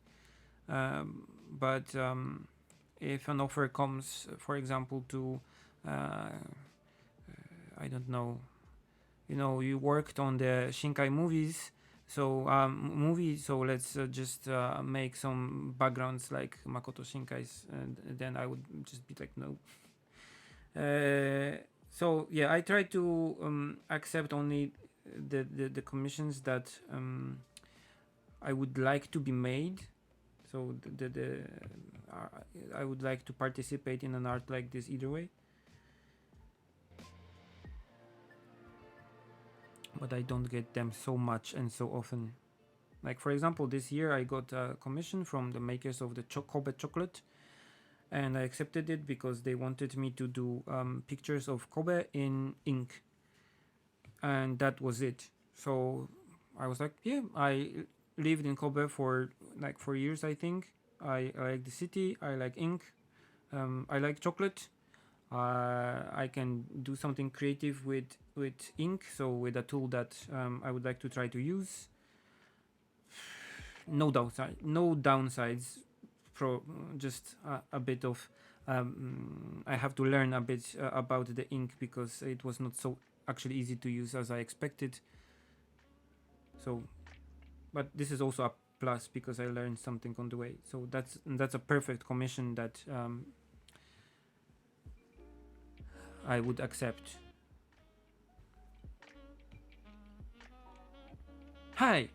But if an offer comes, for example, to I don't know, you worked on the Shinkai movies, so so let's just make some backgrounds like Makoto Shinkai's, and then I would just be like, no. So yeah, I try to accept only the commissions that I would like to be made. So I would like to participate in an art like this either way. But I don't get them so much and so often. Like for example, this year I got a commission from the makers of the Kobe chocolate, and I accepted it because they wanted me to do pictures of Kobe in ink, and that was it. So I was like, yeah, I lived in Kobe for like 4 years, I think. I like the city, I like ink, I like chocolate. I can do something creative with ink, so with a tool that I would like to try to use. No downsides. Just a bit of I have to learn a bit about the ink because it was not so actually easy to use as I expected. So, but this is also a plus because I learned something on the way. So that's a perfect commission that I would accept. Hi.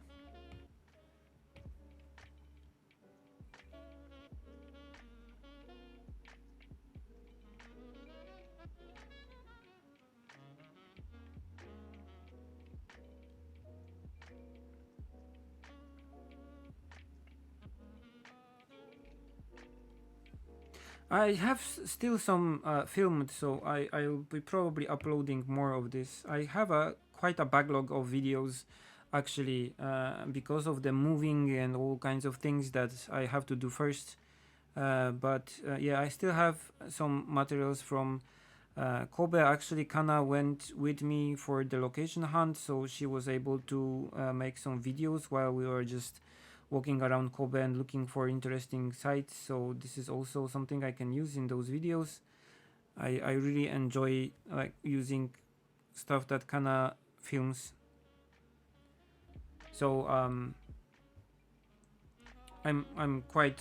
I have still some filmed, so I'll be probably uploading more of this. I have a quite a backlog of videos, actually, because of the moving and all kinds of things that I have to do first. But yeah, I still have some materials from Kobe. Actually, Kana went with me for the location hunt, so she was able to make some videos while we were just walking around Kobe and looking for interesting sites. So this is also something I can use in those videos. I really enjoy like using stuff that Kana films. So I'm quite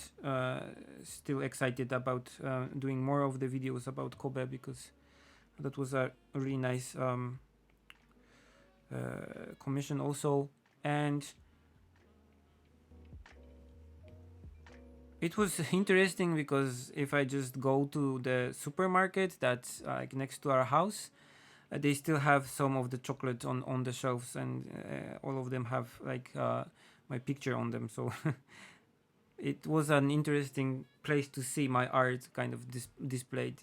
still excited about doing more of the videos about Kobe because that was a really nice commission also, and it was interesting because if I just go to the supermarket that's like next to our house, they still have some of the chocolate on the shelves, and all of them have like my picture on them. So it was an interesting place to see my art kind of displayed.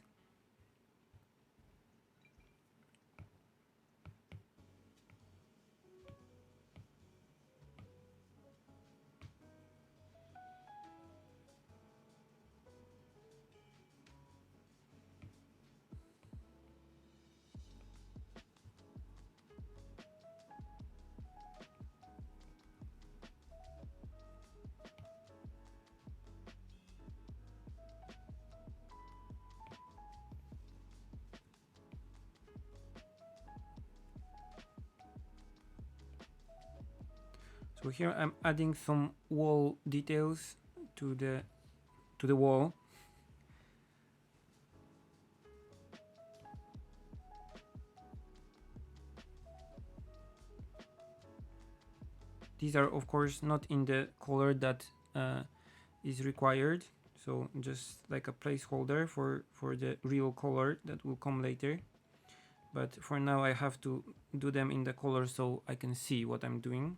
So here I'm adding some wall details to the wall. These are of course not in the color that is required, so just like a placeholder for the real color that will come later. But for now I have to do them in the color so I can see what I'm doing.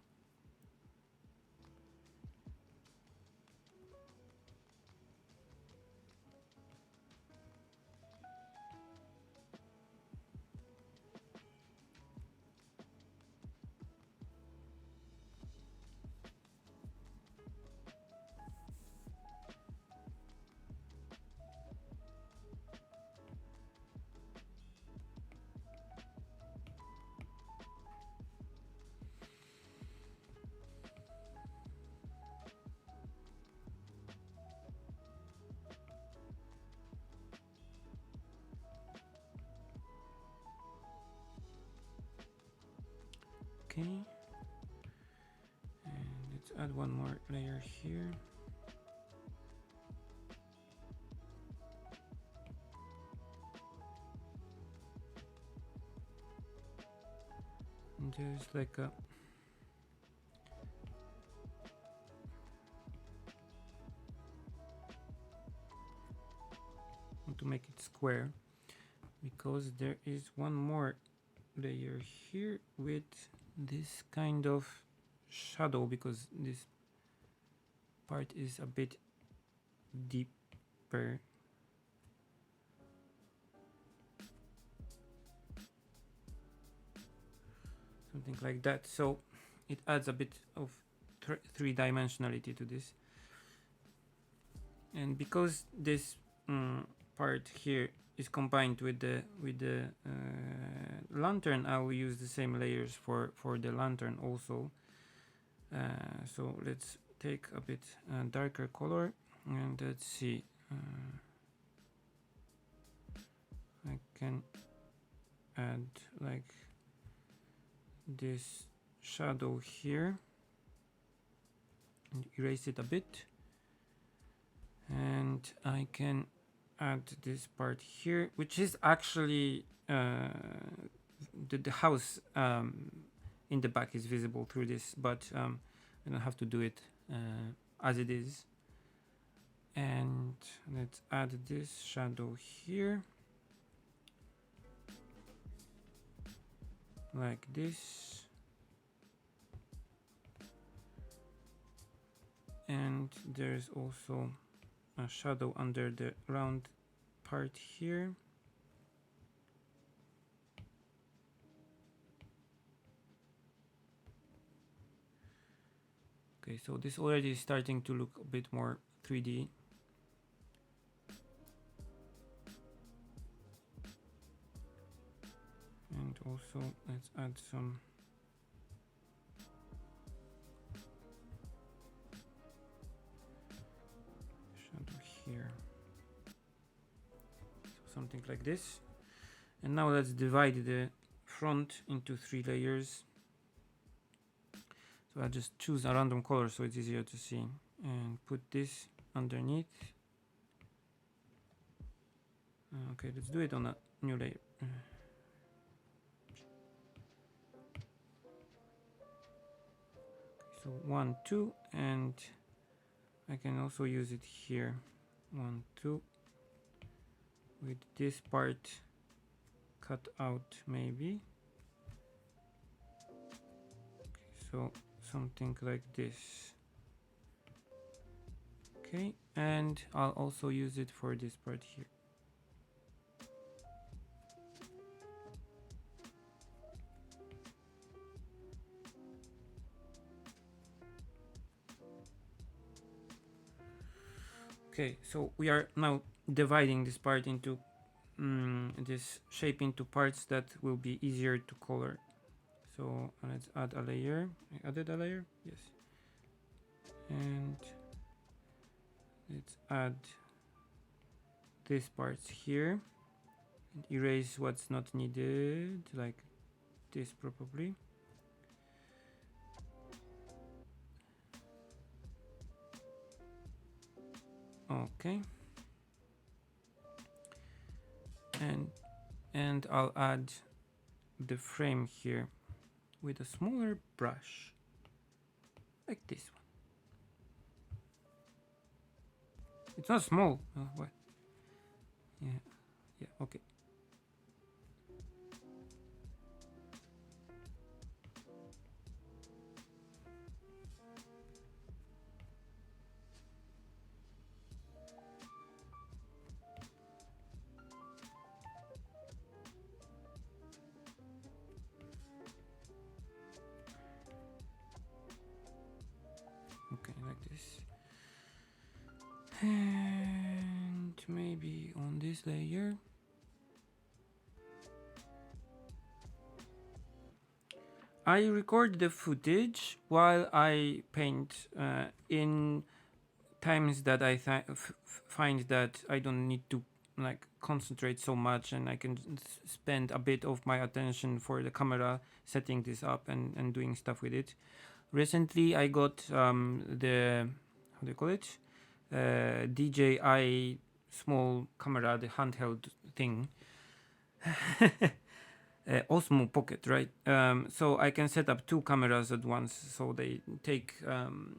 Okay, and let's add one more layer here. And there's like a to make it square, because there is one more layer here with this kind of shadow, because this part is a bit deeper. Something like that, so it adds a bit of three-dimensionality to this. And because this part here is combined with the lantern, I will use the same layers for the lantern also. So let's take a bit darker color, and let's see. I can add like this shadow here and erase it a bit, and I can add this part here, which is actually the house in the back is visible through this, but I don't have to do it as it is. And let's add this shadow here like this, and there's also a shadow under the round part here. Okay, so this already is starting to look a bit more 3D. And also let's add some shadow here, so something like this. And now let's divide the front into 3 layers. So I just choose a random color so it's easier to see, and put this underneath. Okay, let's do it on a new layer. So 1, 2, and I can also use it here. 1, 2, with this part cut out maybe. Okay, so something like this. Okay, and I'll also use it for this part here. Okay, so we are now dividing this part into this shape into parts that will be easier to color. So let's add a layer. I added a layer, yes. And let's add these parts here and erase what's not needed, like this probably. Okay. And I'll add the frame here with a smaller brush. like this one. It's not small. What? Yeah, yeah, okay. Okay, like this. And maybe on this layer. I record the footage while I paint in times that I find that I don't need to like concentrate so much, and I can spend a bit of my attention for the camera, setting this up and doing stuff with it. Recently I got the, how do you call it, DJI small camera, the handheld thing. Osmo Pocket, right? So I can set up two cameras at once, so they take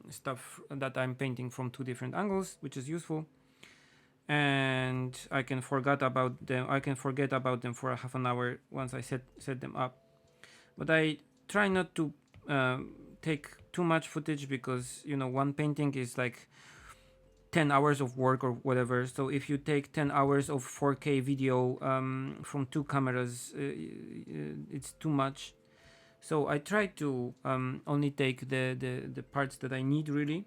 stuff that I'm painting from two different angles, which is useful. And I can forget about them. I can forget about them for a half an hour once I set them up. But I try not to take too much footage, because one painting is like 10 hours of work or whatever. So if you take 10 hours of 4K video from two cameras, it's too much. So I try to only take the parts that I need really.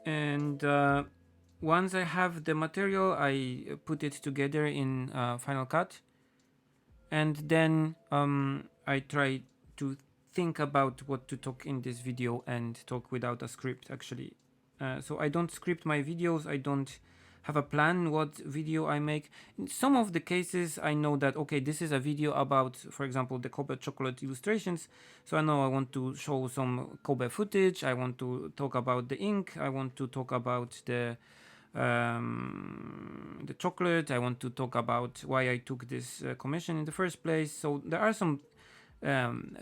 And once I have the material, I put it together in Final Cut. And then I try to think about what to talk in this video and talk without a script, actually. So I don't script my videos. I don't have a plan what video I make. In some of the cases, I know that, okay, this is a video about, for example, the Kobe chocolate illustrations. So I know I want to show some Kobe footage. I want to talk about the ink. I want to talk about the chocolate. I want to talk about why I took this commission in the first place. So there are some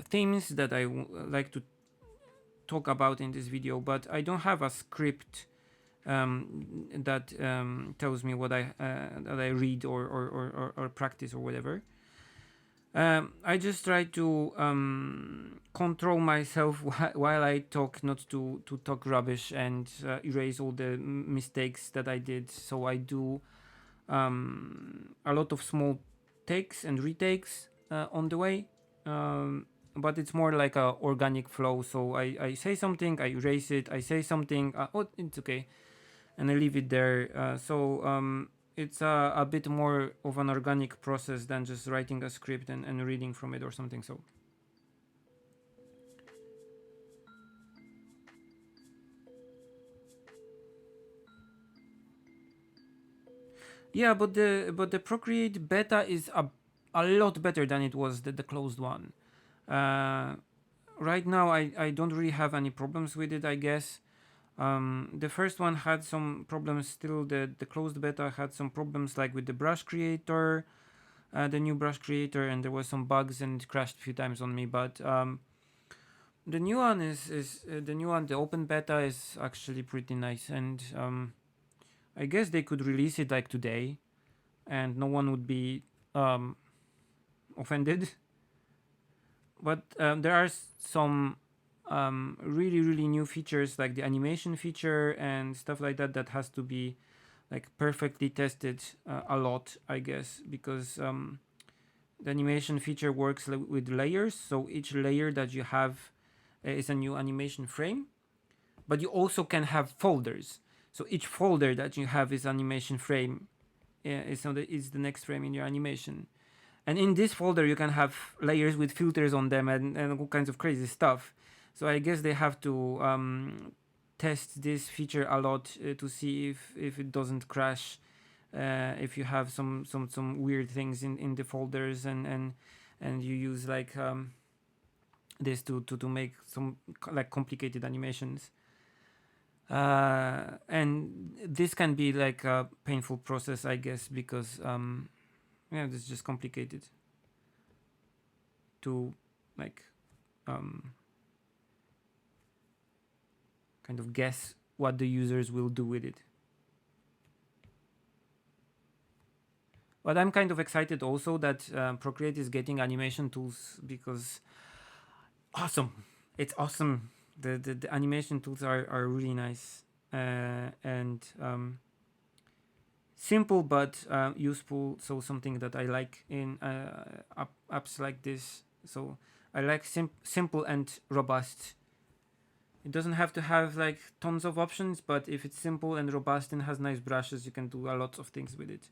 themes that I like to talk about in this video, but I don't have a script that tells me what that I read or practice or whatever. I just try to control myself while I talk, not to talk rubbish and erase all the mistakes that I did. So I do a lot of small takes and retakes on the way. But it's more like a organic flow. So I say something, I erase it, I say something, oh, it's okay, and I leave it there. So it's a bit more of an organic process than just writing a script and reading from it or something. So yeah, but the Procreate beta is a lot better than it was the closed one. Right now I don't really have any problems with it, I guess. The first one had some problems still. The closed beta had some problems, like with the brush creator, the new brush creator, and there was some bugs and it crashed a few times on me. But the new one is the new one. The open beta is actually pretty nice, and I guess they could release it like today, and no one would be offended. But there are some really new features, like the animation feature and stuff like that, that has to be like perfectly tested a lot, I guess, because the animation feature works with layers. So each layer that you have is a new animation frame, but you also can have folders. So each folder that you have is animation frame, is the next frame in your animation. And in this folder, you can have layers with filters on them and all kinds of crazy stuff. So I guess they have to test this feature a lot to see if it doesn't crash. If you have some weird things in the folders and you use like this to make some like complicated animations. And this can be like a painful process, I guess, because yeah, it's just complicated to like kind of guess what the users will do with it. But I'm kind of excited also that Procreate is getting animation tools, because awesome, it's awesome. The animation tools are really nice, and simple but useful. So something that I like in apps like this. So I like simple and robust. It doesn't have to have like tons of options, but if it's simple and robust and has nice brushes, you can do a lot of things with it.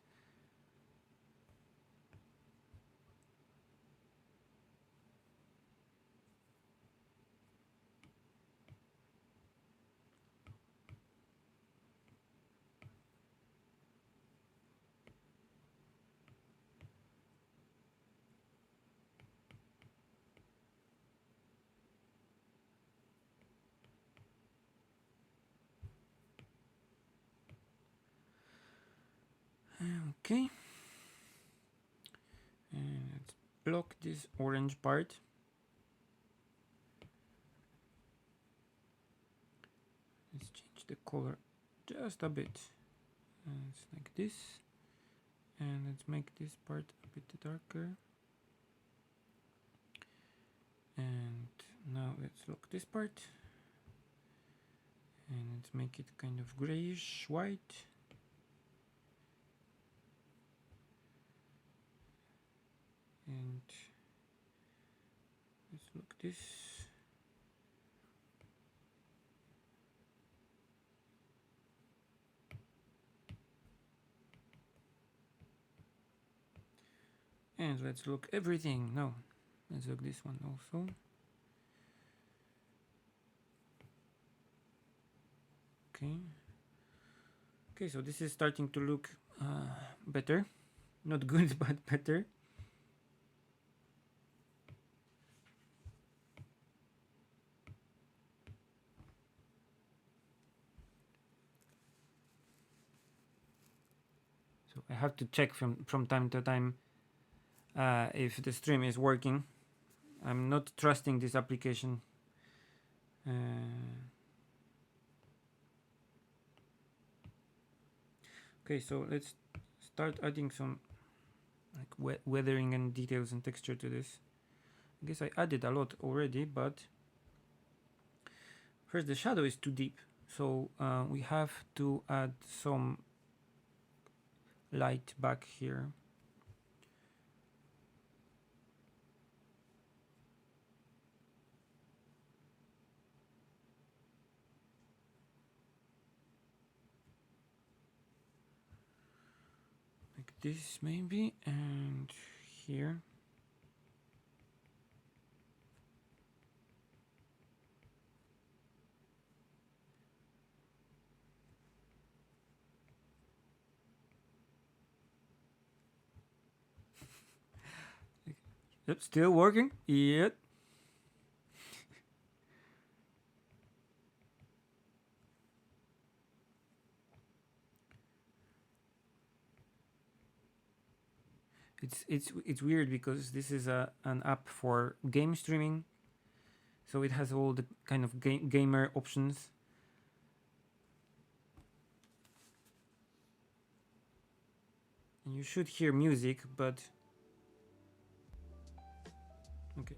Okay. And let's block this orange part. Let's change the color just a bit. It's like this. And let's make this part a bit darker. And now let's lock this part. And let's make it kind of grayish white. And let's look this. And let's look everything. No, let's look this one also. Okay. Okay, so this is starting to look better. Not good, but better. So I have to check from time to time if the stream is working. I'm not trusting this application. Okay, so let's start adding some like weathering and details and texture to this. I guess I added a lot already, but first the shadow is too deep, so we have to add some light back here. Like this maybe, and here. Yep, still working. Yep. It's weird because this is an app for game streaming, so it has all the kind of gamer options. And you should hear music, but okay.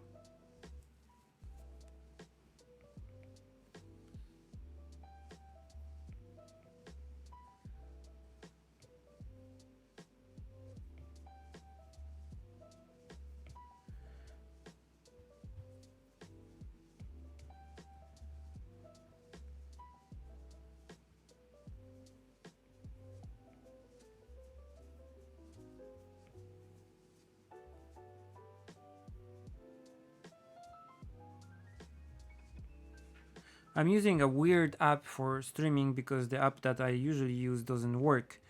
I'm using a weird app for streaming because the app that I usually use doesn't work.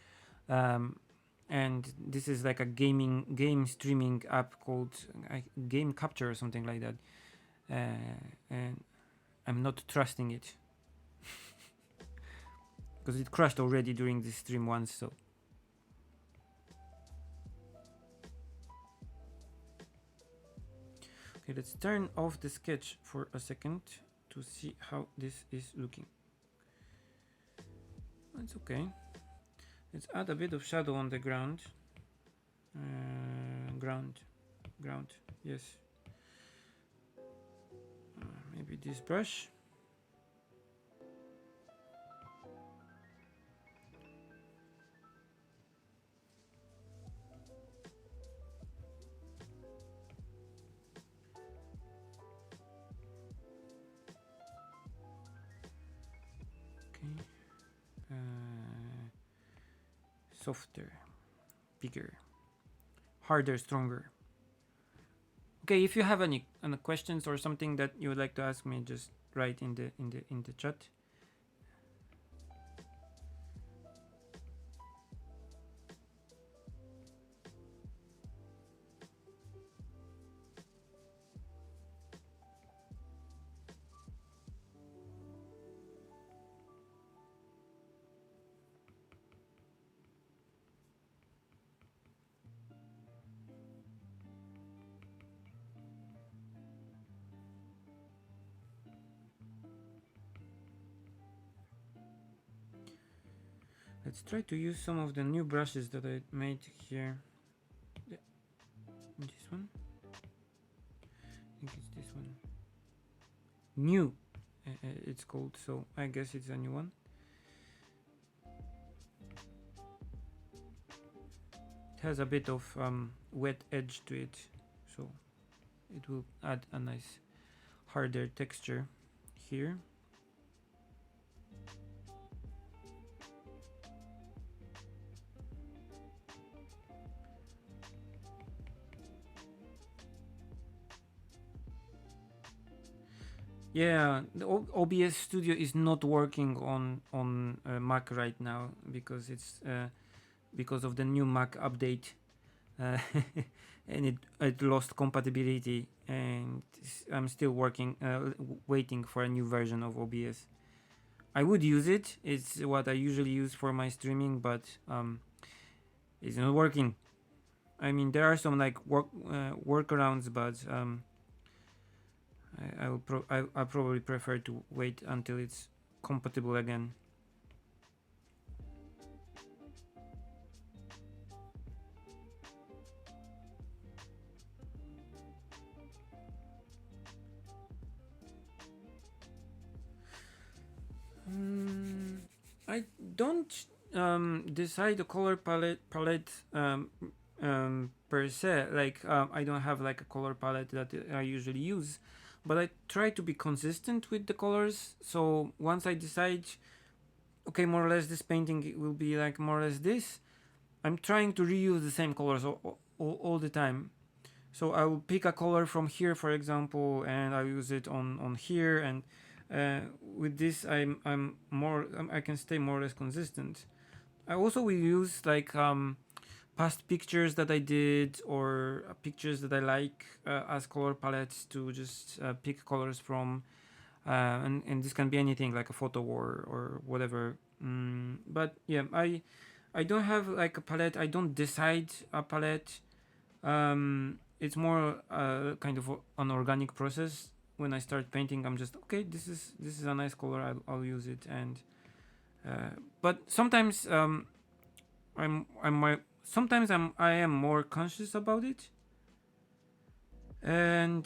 And this is like a game streaming app called Game Capture or something like that. And I'm not trusting it because it crashed already during this stream once. So okay, Okay, let's turn off the sketch for a second to see how this is looking. It's okay. Let's add a bit of shadow on the ground. Ground, yes. Maybe this brush. Okay. Softer, bigger, harder, stronger. Okay, if you have any questions or something that you would like to ask me, just write in the chat. Let's try to use some of the new brushes that I made here. This one? I think it's this one. New, it's called, so I guess it's a new one. It has a bit of wet edge to it, so it will add a nice harder texture here. Yeah, the OBS Studio is not working on Mac right now because it's because of the new Mac update, and it lost compatibility, and I'm still working, waiting for a new version of OBS. I would use it; it's what I usually use for my streaming, but it's not working. I mean, there are some like workarounds, but I probably prefer to wait until it's compatible again. I don't decide the color palette per se. Like I don't have like a color palette that I usually use, but I try to be consistent with the colors. So once I decide, okay, more or less this painting will be like more or less this, I'm trying to reuse the same colors all the time. So I will pick a color from here, for example, and I use it on here, and with this I can stay more or less consistent. I also will use like past pictures that I did, or pictures that I like, as color palettes to just pick colors from, and this can be anything like a photo or whatever. But yeah, I don't have like a palette. I don't decide a palette. It's more kind of an organic process. When I start painting, I'm just okay. This is a nice color. I'll use it. And but sometimes I am more conscious about it, and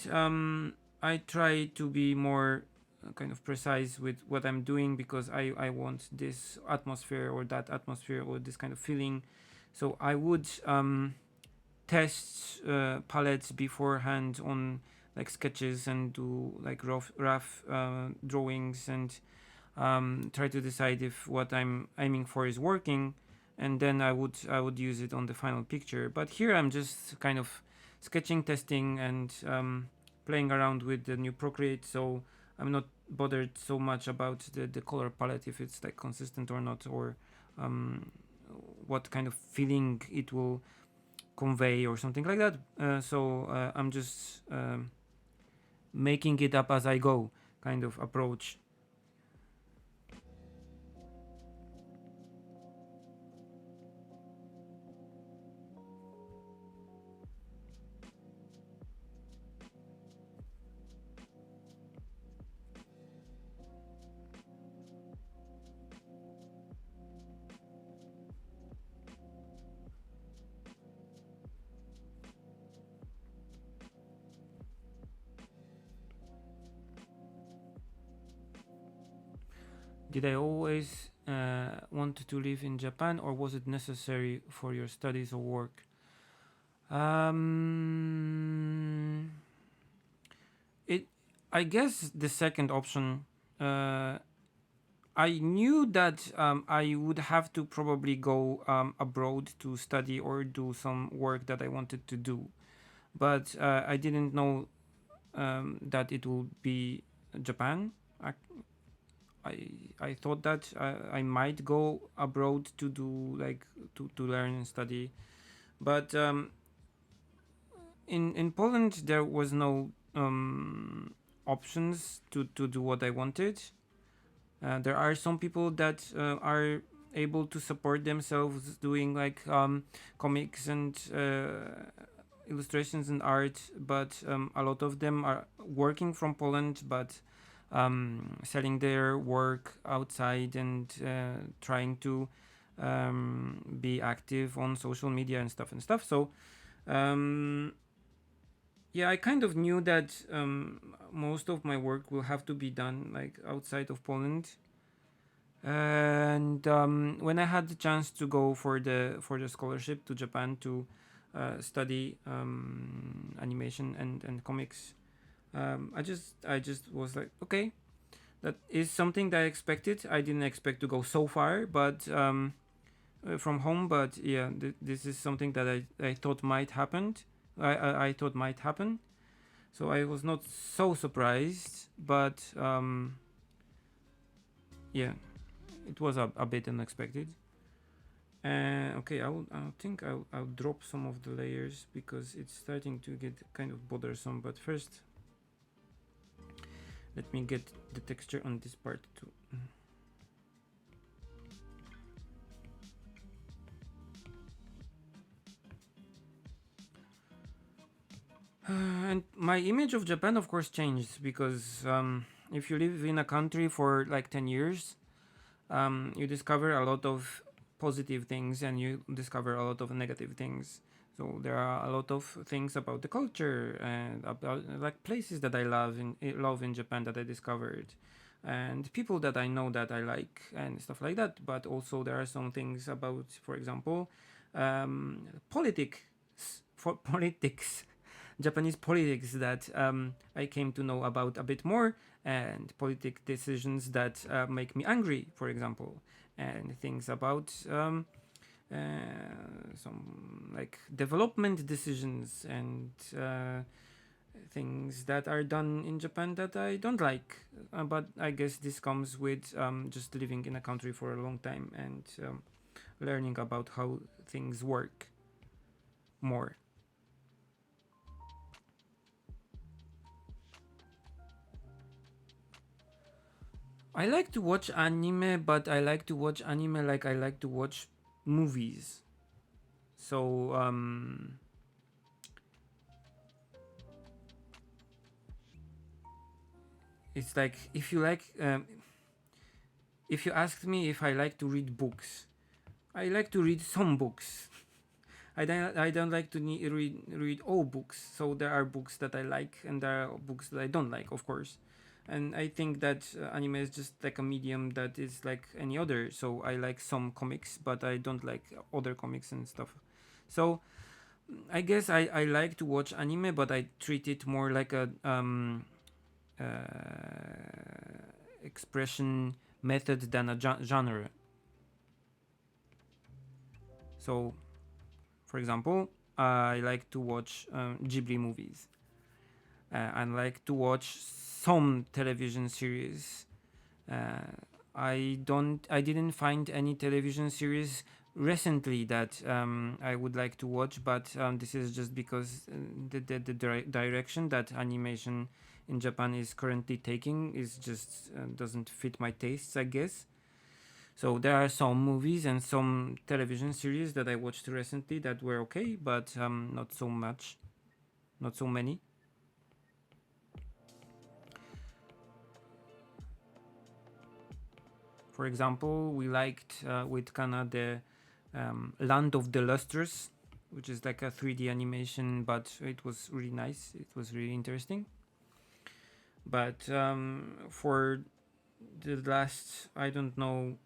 I try to be more kind of precise with what I'm doing, because I want this atmosphere or that atmosphere or this kind of feeling. So I would test palettes beforehand on like sketches, and do like rough drawings, and try to decide if what I'm aiming for is working, and then I would use it on the final picture. But here I'm just kind of sketching, testing, and playing around with the new Procreate, so I'm not bothered so much about the color palette, if it's like consistent or not, or what kind of feeling it will convey or something like that. So I'm just making it up as I go kind of approach. Did I always want to live in Japan, or was it necessary for your studies or work? Um, it, I guess the second option. Uh, I knew that I would have to probably go abroad to study or do some work that I wanted to do, but I didn't know that it would be Japan. I, I, I thought that I might go abroad to do like to learn and study, but in Poland there was no options to do what I wanted. There are some people that are able to support themselves doing like comics and illustrations and art, but a lot of them are working from Poland, but selling their work outside and trying to be active on social media and stuff. So um, yeah, I kind of knew that most of my work will have to be done like outside of Poland. And when I had the chance to go for the scholarship to Japan to study animation and comics, I just was like, okay, that is something that I expected. I didn't expect to go so far, but from home. But yeah, this is something that I thought might happen. I thought might happen. So I was not so surprised, but yeah, it was a bit unexpected. Okay, I think I'll drop some of the layers because it's starting to get kind of bothersome. But first, let me get the texture on this part too. And my image of Japan, of course, changed because if you live in a country for like 10 years, you discover a lot of positive things and you discover a lot of negative things. So there are a lot of things about the culture and about like places that I love in Japan that I discovered, and people that I know that I like and stuff like that. But also there are some things about, for example, politics, for politics, Japanese politics that I came to know about a bit more, and politic decisions that make me angry, for example, and things about uh, some like development decisions and things that are done in Japan that I don't like. But I guess this comes with just living in a country for a long time and learning about how things work more. I like to watch anime, but I like to watch anime like I like to watch movies. So it's like if you asked me if I like to read books, I like to read some books. I don't like to read all books. So there are books that I like and there are books that I don't like, of course. And I think that anime is just like a medium that is like any other. So I like some comics, but I don't like other comics and stuff. So I guess I like to watch anime, but I treat it more like a uh, expression method than a genre. So, for example, I like to watch Ghibli movies. I like to watch some television series. Uh, I didn't find any television series recently that I would like to watch, but this is just because the direction that animation in Japan is currently taking is just doesn't fit my tastes, I guess. So there are some movies and some television series that I watched recently that were okay, but not so much, not so many. For example, we liked with Kana the Land of the Lustrous, which is like a 3D animation, but it was really nice. It was really interesting. But for the last, I don't know,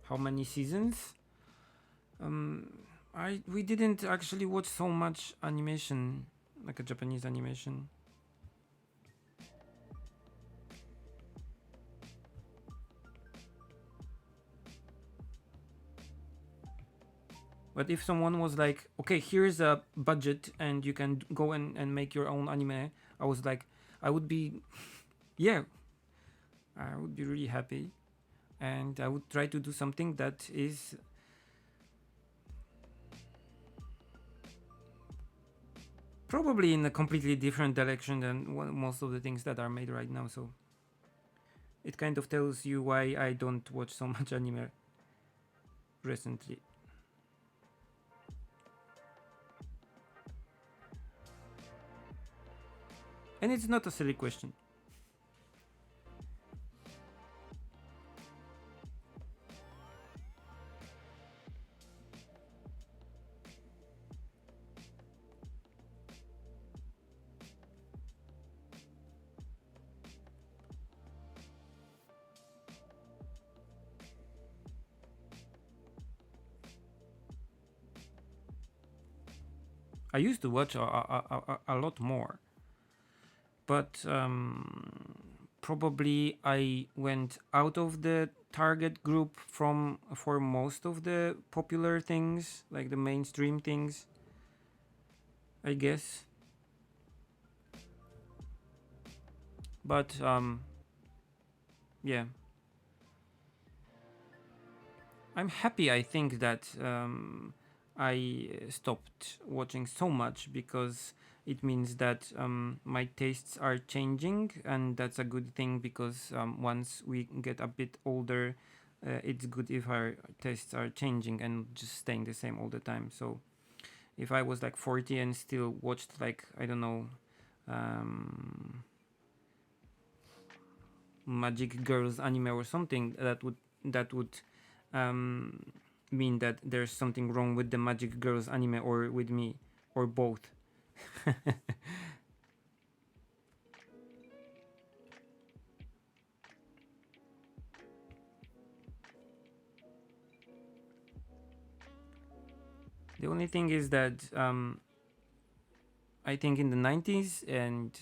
how many seasons. Um, we didn't actually watch so much animation, like a Japanese animation. But if someone was like, okay, here's a budget and you can go and make your own anime, I was like, I would be, yeah, I would be really happy. And I would try to do something that is probably in a completely different direction than most of the things that are made right now. So it kind of tells you why I don't watch so much anime recently. And it's not a silly question. I used to watch a lot more, but probably I went out of the target group from for most of the popular things, like the mainstream things, I guess. But yeah, I'm happy. I think that I stopped watching so much because it means that my tastes are changing, and that's a good thing because once we get a bit older, it's good if our tastes are changing and just staying the same all the time. So if I was like 40 and still watched like I don't know, um, Magic Girls anime or something, that would um, mean that there's something wrong with the Magic Girls anime or with me or both. The only thing is that I think in the 90s and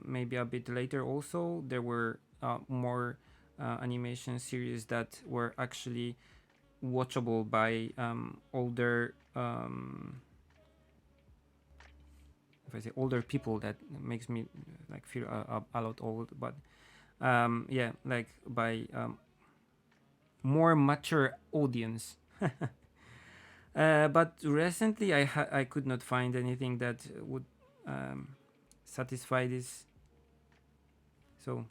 maybe a bit later also there were more animation series that were actually watchable by older if I say older people, that makes me like feel a lot old, but yeah, like by more mature audience. But recently I could not find anything that would um, satisfy this. So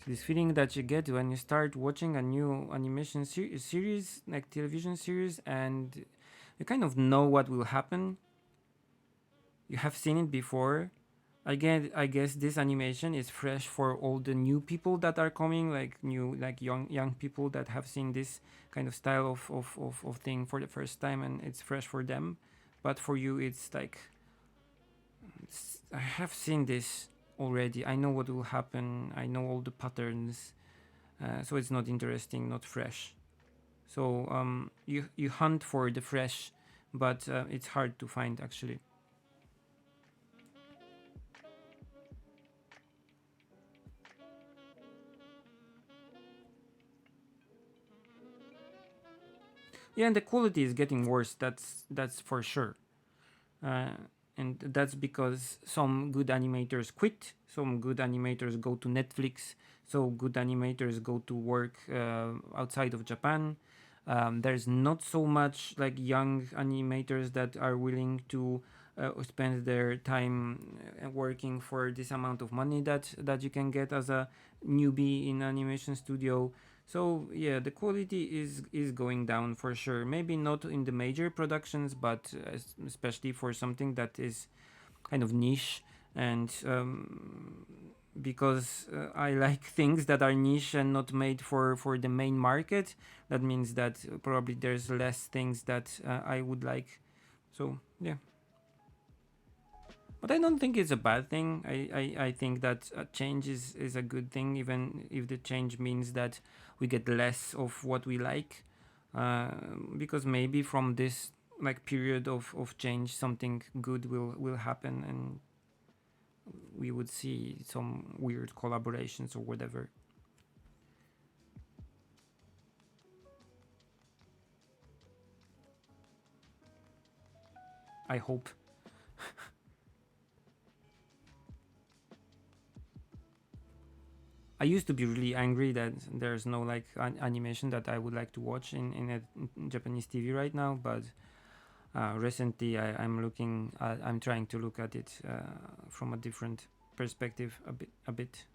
this feeling that you get when you start watching a new animation series, like television series, and you kind of know what will happen. You have seen it before. Again, I guess this animation is fresh for all the new people that are coming, like new, like young people that have seen this kind of style of thing for the first time, and it's fresh for them. But for you, it's like I have seen this already. I know what will happen. I know all the patterns, so it's not interesting, not fresh. So you hunt for the fresh, but it's hard to find actually. Yeah, and the quality is getting worse. That's for sure. Uh, and that's because some good animators quit, some good animators go to Netflix, so good animators go to work outside of Japan. There's not so much like young animators that are willing to spend their time working for this amount of money that you can get as a newbie in animation studio. So yeah, the quality is going down for sure. Maybe not in the major productions, but especially for something that is kind of niche, and because I like things that are niche and not made for the main market. That means that probably there's less things that I would like. So yeah, but I don't think it's a bad thing. I think that change is a good thing, even if the change means that we get less of what we like. Uh, because maybe from this like period of change, something good will happen, and we would see some weird collaborations or whatever. I hope. I used to be really angry that there's no like animation that I would like to watch in a Japanese TV right now, but recently I'm trying to look at it from a different perspective a bit.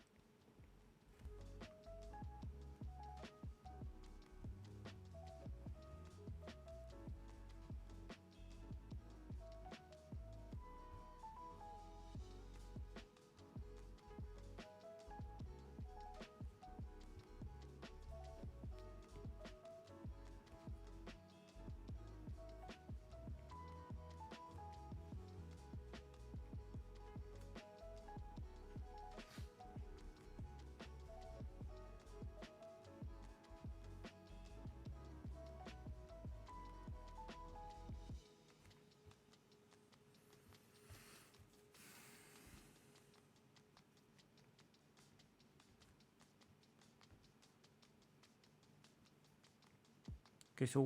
Okay, so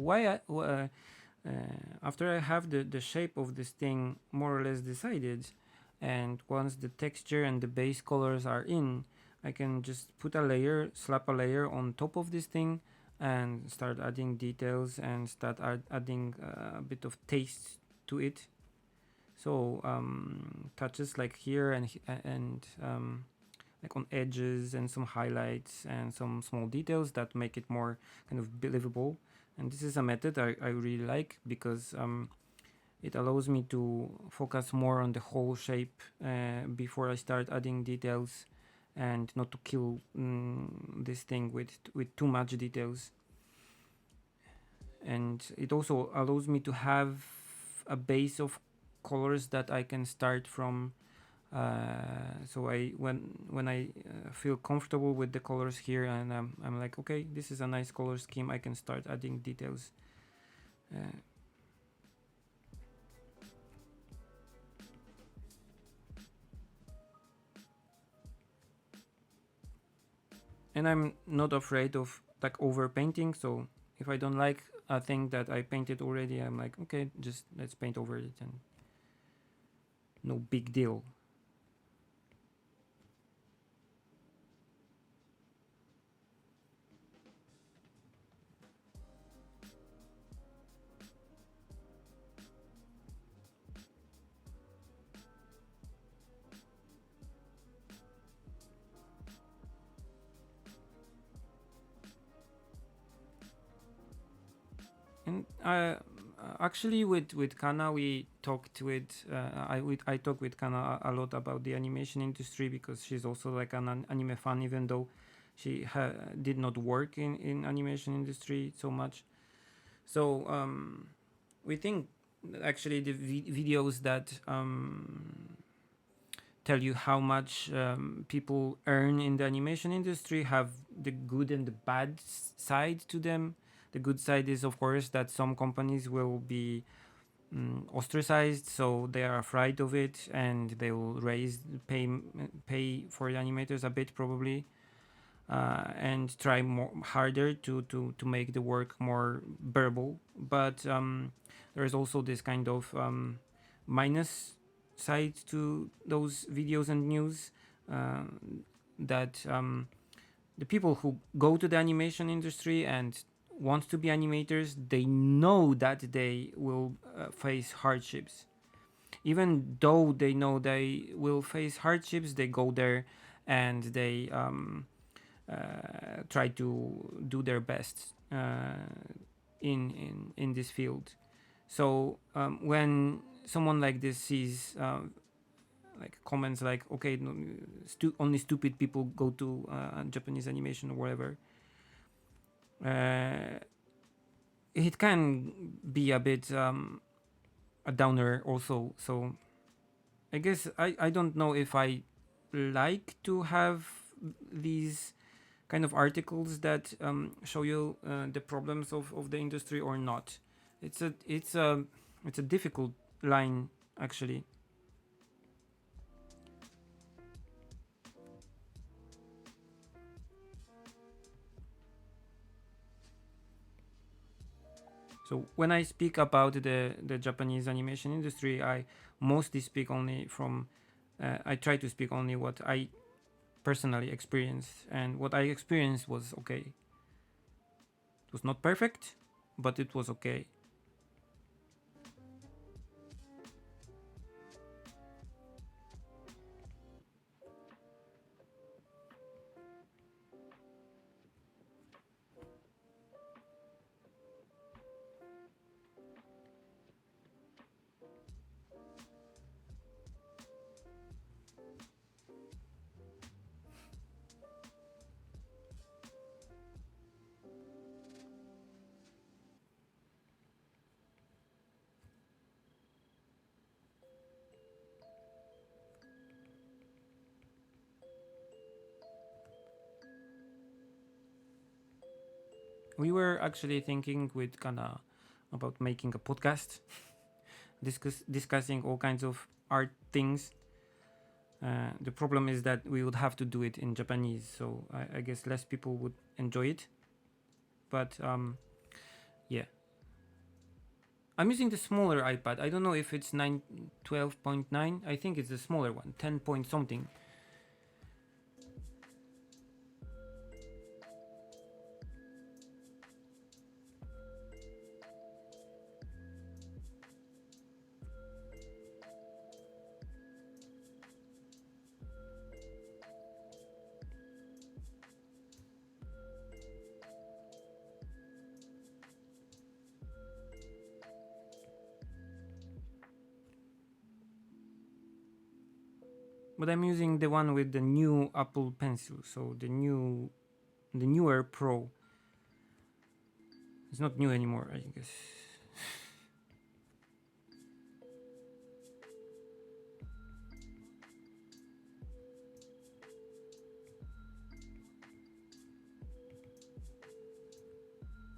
after I have the shape of this thing more or less decided, and once the texture and the base colors are in, I can just put a layer, slap a layer on top of this thing, and start adding details and start adding a bit of taste to it. So touches like here and like on edges and some highlights and some small details that make it more kind of believable. And this is a method I really like because it allows me to focus more on the whole shape before I start adding details, and not to kill this thing with too much details. And it also allows me to have a base of colors that I can start from. So when I feel comfortable with the colors here, and I'm like, okay, this is a nice color scheme, I can start adding details. Uh, and I'm not afraid of like over painting. So if I don't like a thing that I painted already, I'm like, okay, just let's paint over it, and no big deal. And actually, with Kana, we talked with I talk with Kana a lot about the animation industry, because she's also like an anime fan, even though she did not work in animation industry so much. So we think actually the videos that tell you how much people earn in the animation industry have the good and the bad side to them. The good side is, of course, that some companies will be ostracized, so they are afraid of it, and they will pay for the animators a bit probably, and try more harder to make the work more bearable. But there is also this kind of minus side to those videos and news, uh, that the people who go to the animation industry and want to be animators, they know that they will face hardships. Even though they know they will face hardships, they go there, and they try to do their best in this field. So when someone like this sees like comments like, okay, no, only stupid people go to Japanese animation or whatever, uh, it can be a bit a downer also. So I guess I don't know if I like to have these kind of articles that show you the problems of the industry or not. It's a difficult line actually. So when I speak about the Japanese animation industry, I mostly speak only from I try to speak only what I personally experienced, and what I experienced was okay. It was not perfect, but it was okay. We were actually thinking with Kana about making a podcast, discussing all kinds of art things. The problem is that we would have to do it in Japanese, so I guess less people would enjoy it. But yeah, I'm using the smaller iPad. I don't know if it's 12.9. I think it's the smaller one, 10 point something. But I'm using the one with the new Apple Pencil, so the newer Pro. It's not new anymore, I guess.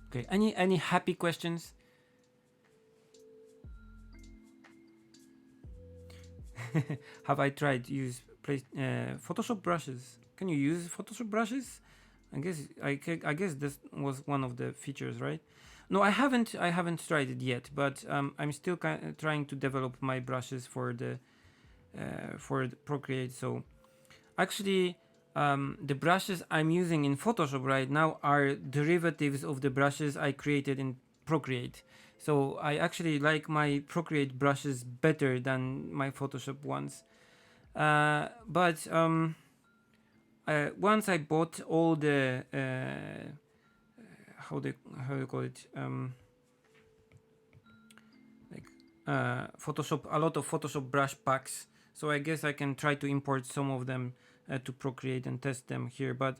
Okay, any happy questions? Have I tried to use Photoshop brushes? Can you use Photoshop brushes? I guess this was one of the features, right? No, I haven't. I haven't tried it yet, but I'm still trying to develop my brushes for the Procreate. So actually, the brushes I'm using in Photoshop right now are derivatives of the brushes I created in Procreate. So I actually like my Procreate brushes better than my Photoshop ones. But once I bought all the how they how you call it like Photoshop, a lot of Photoshop brush packs. So I guess I can try to import some of them to Procreate and test them here. But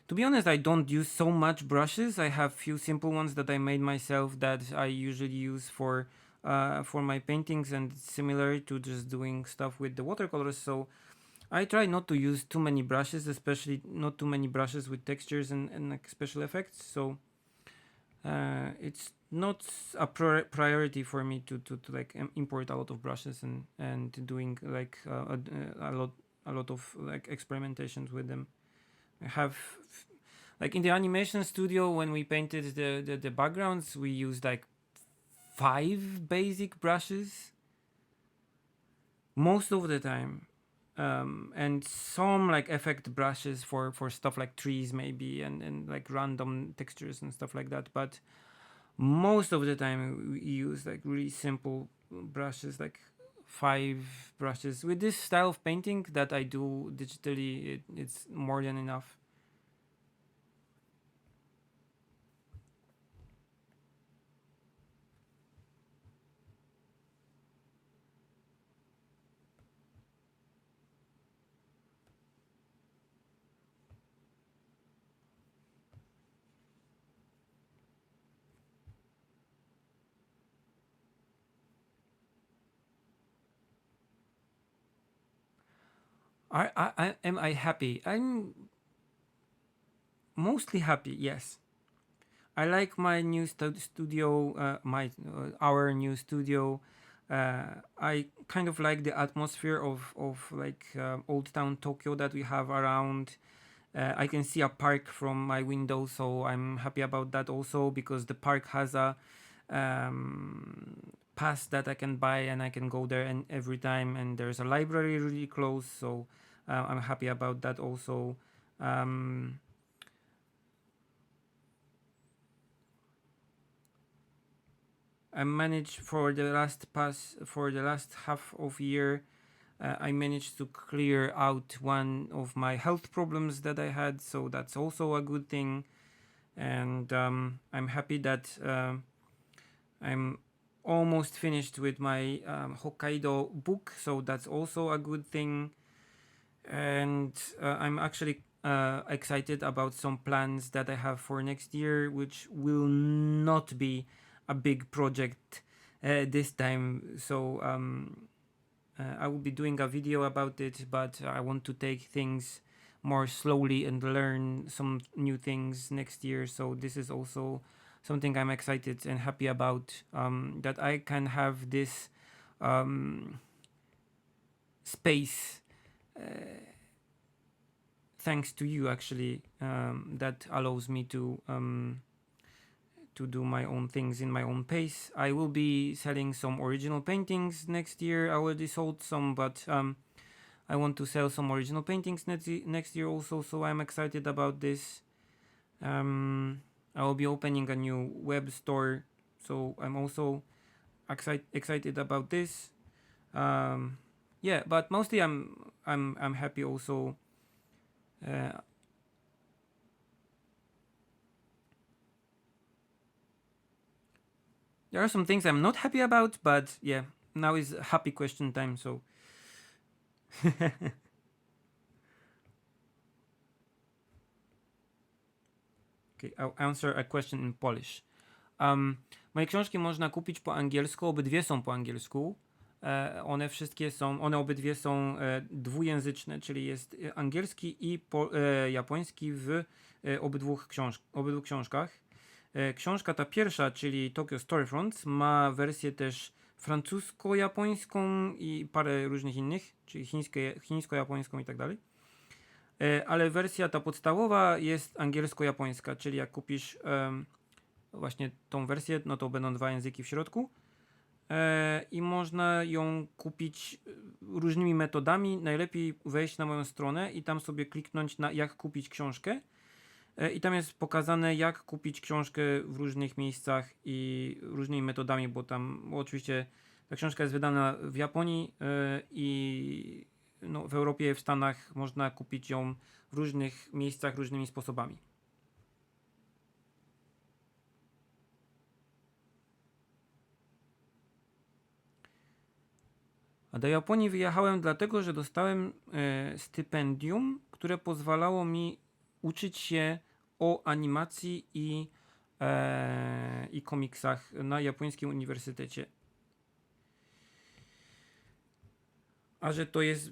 to be honest, I don't use so much brushes. I have few simple ones that I made myself that I usually use for my paintings, and it's similar to just doing stuff with the watercolors. So I try not to use too many brushes, especially not too many brushes with textures and like special effects. So it's not a priority for me to like import a lot of brushes and doing like a lot of like experimentations with them. I have like in the animation studio when we painted the backgrounds, we used like 5 basic brushes most of the time, and some like effect brushes for stuff like trees maybe and like random textures and stuff like that. But most of the time we use like really simple brushes, like 5 brushes. With this style of painting that I do digitally, it's more than enough. Am I happy? I'm mostly happy. Yes, I like my new studio. Our new studio. I kind of like the atmosphere of like old town Tokyo that we have around. I can see a park from my window, so I'm happy about that also because the park has a pass that I can buy and I can go there and every time. And there's a library really close, so I'm happy about that also. Um, I managed for the last half of year. I managed to clear out one of my health problems that I had, so that's also a good thing. And I'm happy that I'm almost finished with my Hokkaido book, so that's also a good thing. And I'm actually excited about some plans that I have for next year, which will not be a big project this time. So I will be doing a video about it, but I want to take things more slowly and learn some new things next year. So this is also something I'm excited and happy about, that I can have this space thanks to you actually, that allows me to do my own things in my own pace. I will be selling some original paintings next year. I already sold some, but I want to sell some original paintings next year also, so I'm excited about this. I will be opening a new web store, so I'm also excited about this. Yeah, but mostly I'm happy also. Uh, there are some things I'm not happy about, but yeah, now is happy question time, so okay, I'll answer a question in Polish. Moje książki można kupić po angielsku, obydwie są po angielsku. One obydwie są dwujęzyczne, czyli jest angielski i japoński w obydwu książkach. Książka ta pierwsza, czyli Tokyo Storefronts, ma wersję też francusko-japońską i parę różnych innych, czyli chińsko-japońską i tak dalej. Ale wersja ta podstawowa jest angielsko-japońska, czyli jak kupisz właśnie tą wersję, no to będą dwa języki w środku. I można ją kupić różnymi metodami. Najlepiej wejść na moją stronę i tam sobie kliknąć na jak kupić książkę. I tam jest pokazane, jak kupić książkę w różnych miejscach i różnymi metodami, bo oczywiście ta książka jest wydana w Japonii i no, w Europie, w Stanach można kupić ją w różnych miejscach, różnymi sposobami. A do Japonii wyjechałem dlatego, że dostałem stypendium, które pozwalało mi uczyć się o animacji i komiksach na japońskim uniwersytecie. A że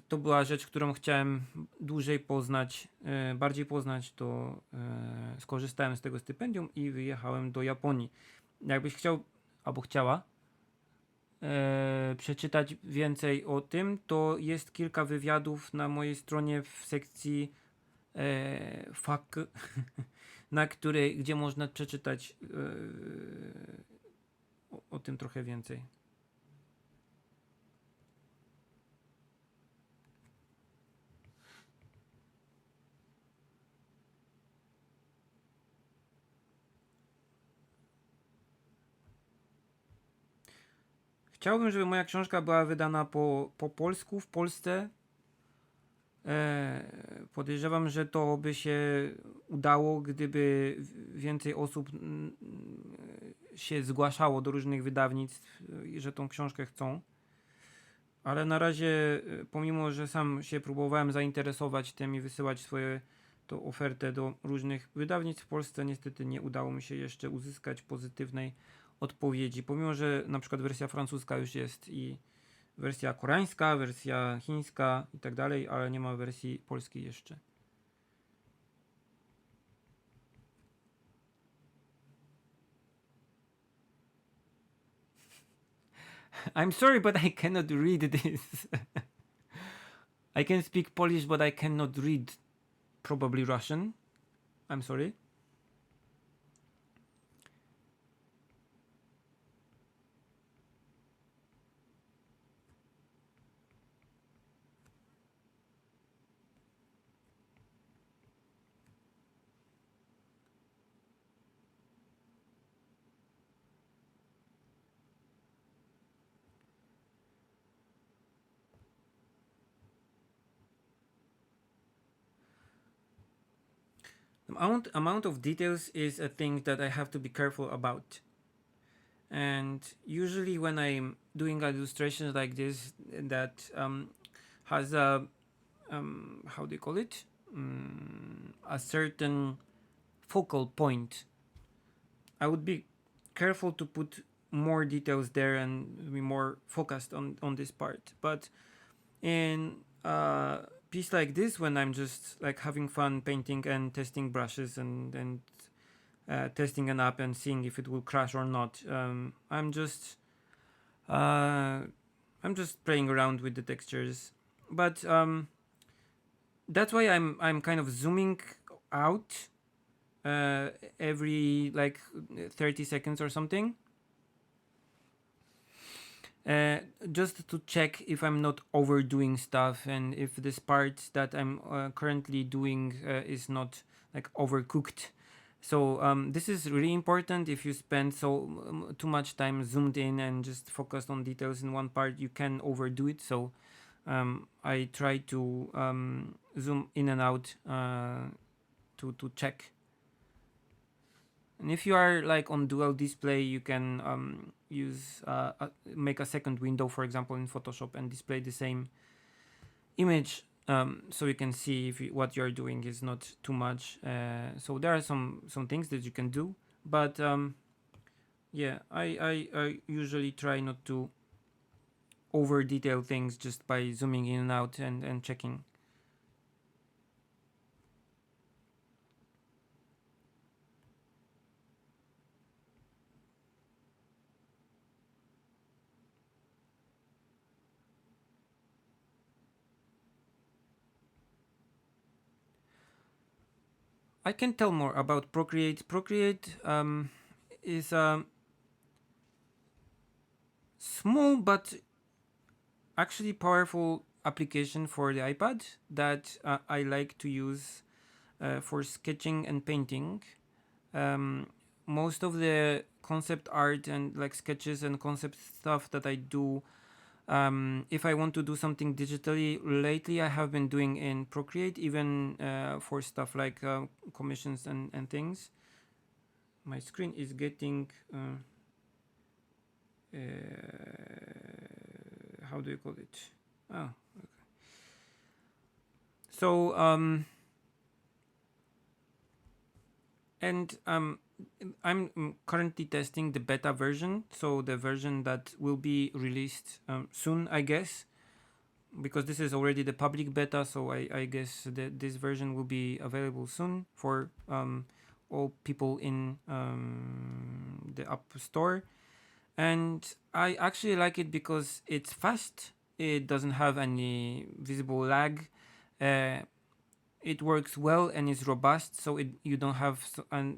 to była rzecz, którą chciałem dłużej poznać, bardziej poznać, to skorzystałem z tego stypendium i wyjechałem do Japonii. Jakbyś chciał albo chciała przeczytać więcej o tym, to jest kilka wywiadów na mojej stronie w sekcji FAQ, gdzie można przeczytać o tym trochę więcej. Chciałbym, żeby moja książka była wydana po polsku w Polsce. Podejrzewam, że to by się udało, gdyby więcej osób się zgłaszało do różnych wydawnictw, że tą książkę chcą. Ale na razie, pomimo że sam się próbowałem zainteresować tym i wysyłać tą ofertę do różnych wydawnictw w Polsce, niestety nie udało mi się jeszcze uzyskać pozytywnej odpowiedzi. Pomimo że na przykład wersja francuska już jest i wersja koreańska, wersja chińska i tak dalej, ale nie ma wersji polskiej jeszcze. I'm sorry, but I cannot read this. I can speak Polish, but I cannot read probably Russian. I'm sorry. Amount of details is a thing that I have to be careful about. And usually when I'm doing illustrations like this that has a how do you call it, a certain focal point, I would be careful to put more details there and be more focused on this part. But in a piece like this, when I'm just like having fun painting and testing brushes and testing an app and seeing if it will crash or not, uh, I'm just playing around with the textures. But that's why I'm kind of zooming out every like 30 seconds or something, just to check if I'm not overdoing stuff and if this part that I'm currently doing is not like overcooked. So this is really important. If you spend too much time zoomed in and just focused on details in one part, you can overdo it. So I try to zoom in and out to check. And if you are like on dual display, you can make a second window, for example, in Photoshop and display the same image, so you can see if what you're doing is not too much. So there are some things that you can do, but yeah, I usually try not to over detail things just by zooming in and out and checking. I can tell more about Procreate. Procreate is a small but actually powerful application for the iPad that I like to use for sketching and painting. Most of the concept art and like sketches and concept stuff that I do, if I want to do something digitally, lately I have been doing in Procreate, even for stuff like commissions and things. My screen is getting how do you call it? Oh, okay. So and I'm currently testing the beta version, so the version that will be released soon, I guess, because this is already the public beta. So I guess that this version will be available soon for all people in the App Store. And I actually like it because it's fast. It doesn't have any visible lag. It works well and is robust, so you don't have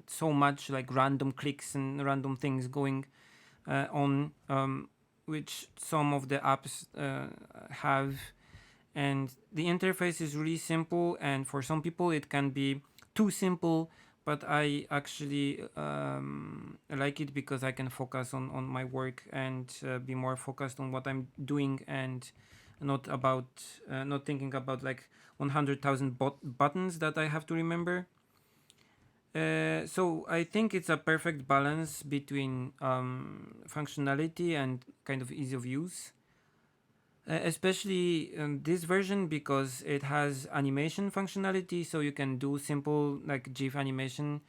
so much like random clicks and random things going on, which some of the apps have. And the interface is really simple, and for some people it can be too simple, but I actually like it because I can focus on my work and be more focused on what I'm doing and not thinking about like 100,000 buttons that I have to remember. So I think it's a perfect balance between functionality and kind of ease of use. Especially this version because it has animation functionality, so you can do simple like GIF animation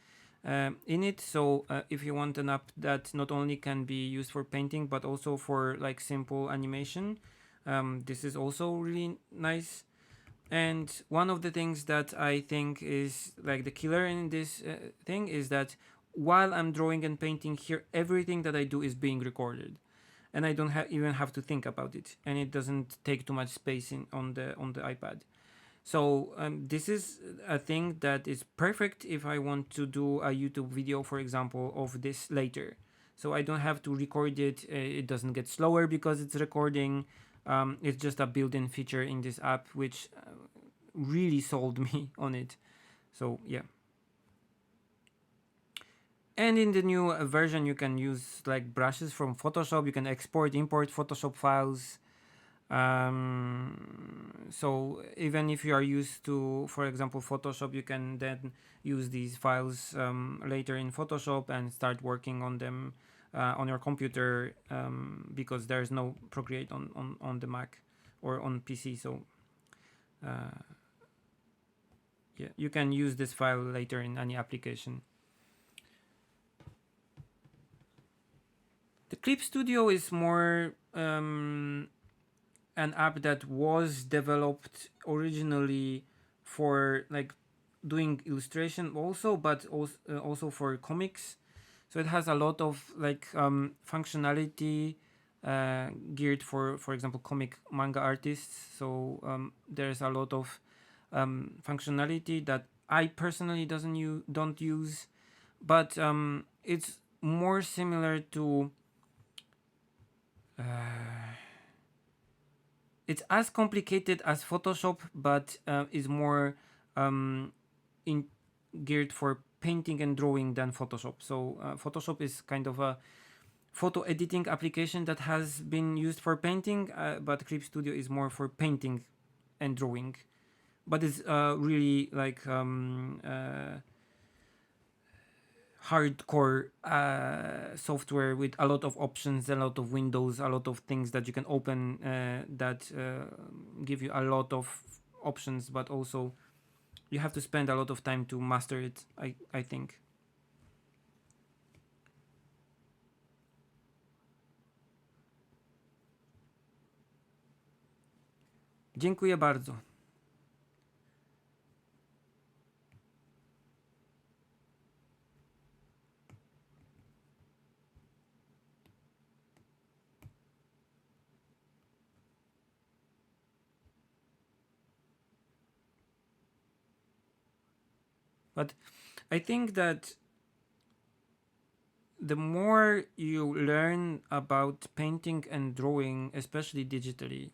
in it. So if you want an app that not only can be used for painting but also for like simple animation, This is also really nice. And one of the things that I think is like the killer in this thing is that while I'm drawing and painting here, everything that I do is being recorded, and I don't even have to think about it, and it doesn't take too much space on the iPad. So this is a thing that is perfect if I want to do a YouTube video, for example, of this later. So I don't have to record it. It doesn't get slower because it's recording. It's just a built-in feature in this app, which really sold me on it. So yeah. And in the new version, you can use like brushes from Photoshop. You can export, import Photoshop files. So even if you are used to, for example, Photoshop, you can then use these files later in Photoshop and start working on them on your computer, because there's no Procreate on the Mac or on PC. So uh, yeah, you can use this file later in any application. The Clip Studio is more an app that was developed originally for like doing illustration also, but also for comics. So it has a lot of like functionality geared for example, comic manga artists. So there's a lot of functionality that I personally don't use, but it's more similar to it's as complicated as Photoshop, but is more um, in geared for painting and drawing than Photoshop. So Photoshop is kind of a photo editing application that has been used for painting, but Clip Studio is more for painting and drawing. But it's really like hardcore software with a lot of options, a lot of windows, a lot of things that you can open that give you a lot of options, but also you have to spend a lot of time to master it, I think. Dziękuję bardzo. But I think that the more you learn about painting and drawing, especially digitally,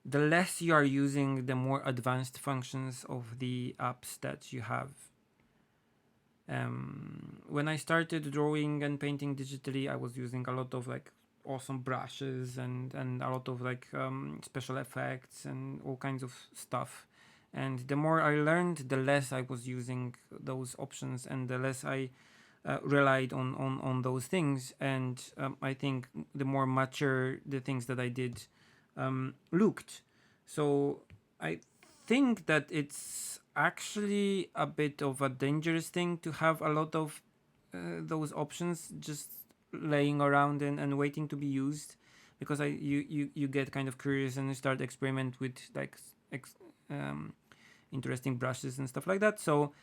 the less you are using the more advanced functions of the apps that you have. When I started drawing and painting digitally, I was using a lot of like awesome brushes and a lot of like special effects and all kinds of stuff. And the more I learned, the less I was using those options and the less I relied on those things. And I think the more mature the things that I did looked. So I think that it's actually a bit of a dangerous thing to have a lot of those options just laying around and waiting to be used, because you get kind of curious and you start experiment with like interesting brushes and stuff like that. So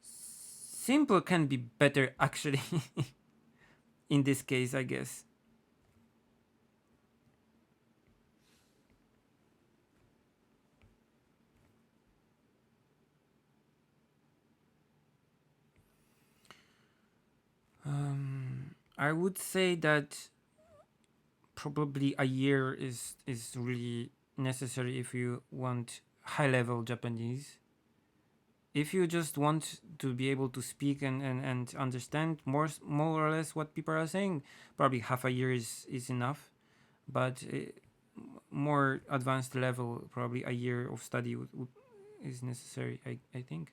simple can be better actually in this case, I guess. I would say that probably a year is really necessary if you want high level Japanese. If you just want to be able to speak and understand more or less what people are saying, probably half a year is enough. But more advanced level, probably a year of study is necessary, I think.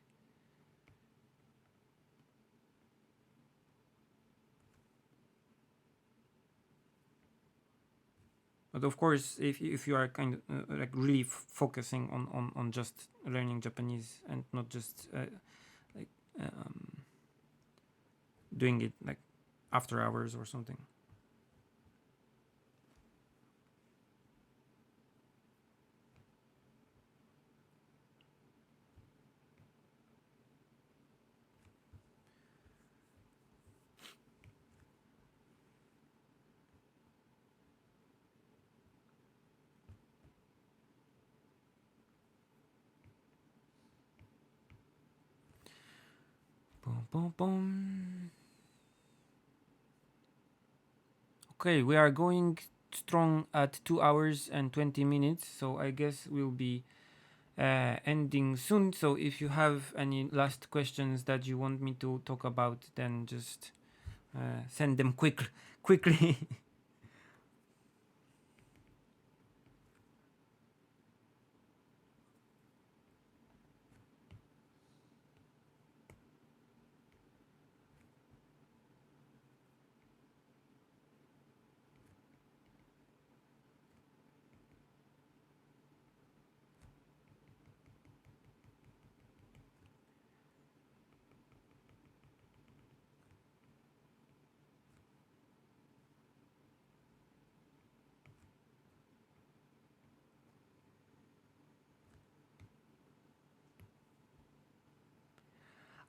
But of course, if you are kind of like really focusing on just learning Japanese and not just like doing it like after hours or something. Boom, boom. Okay, we are going strong at 2 hours and 20 minutes, so I guess we'll be ending soon. So if you have any last questions that you want me to talk about, then just send them quickly.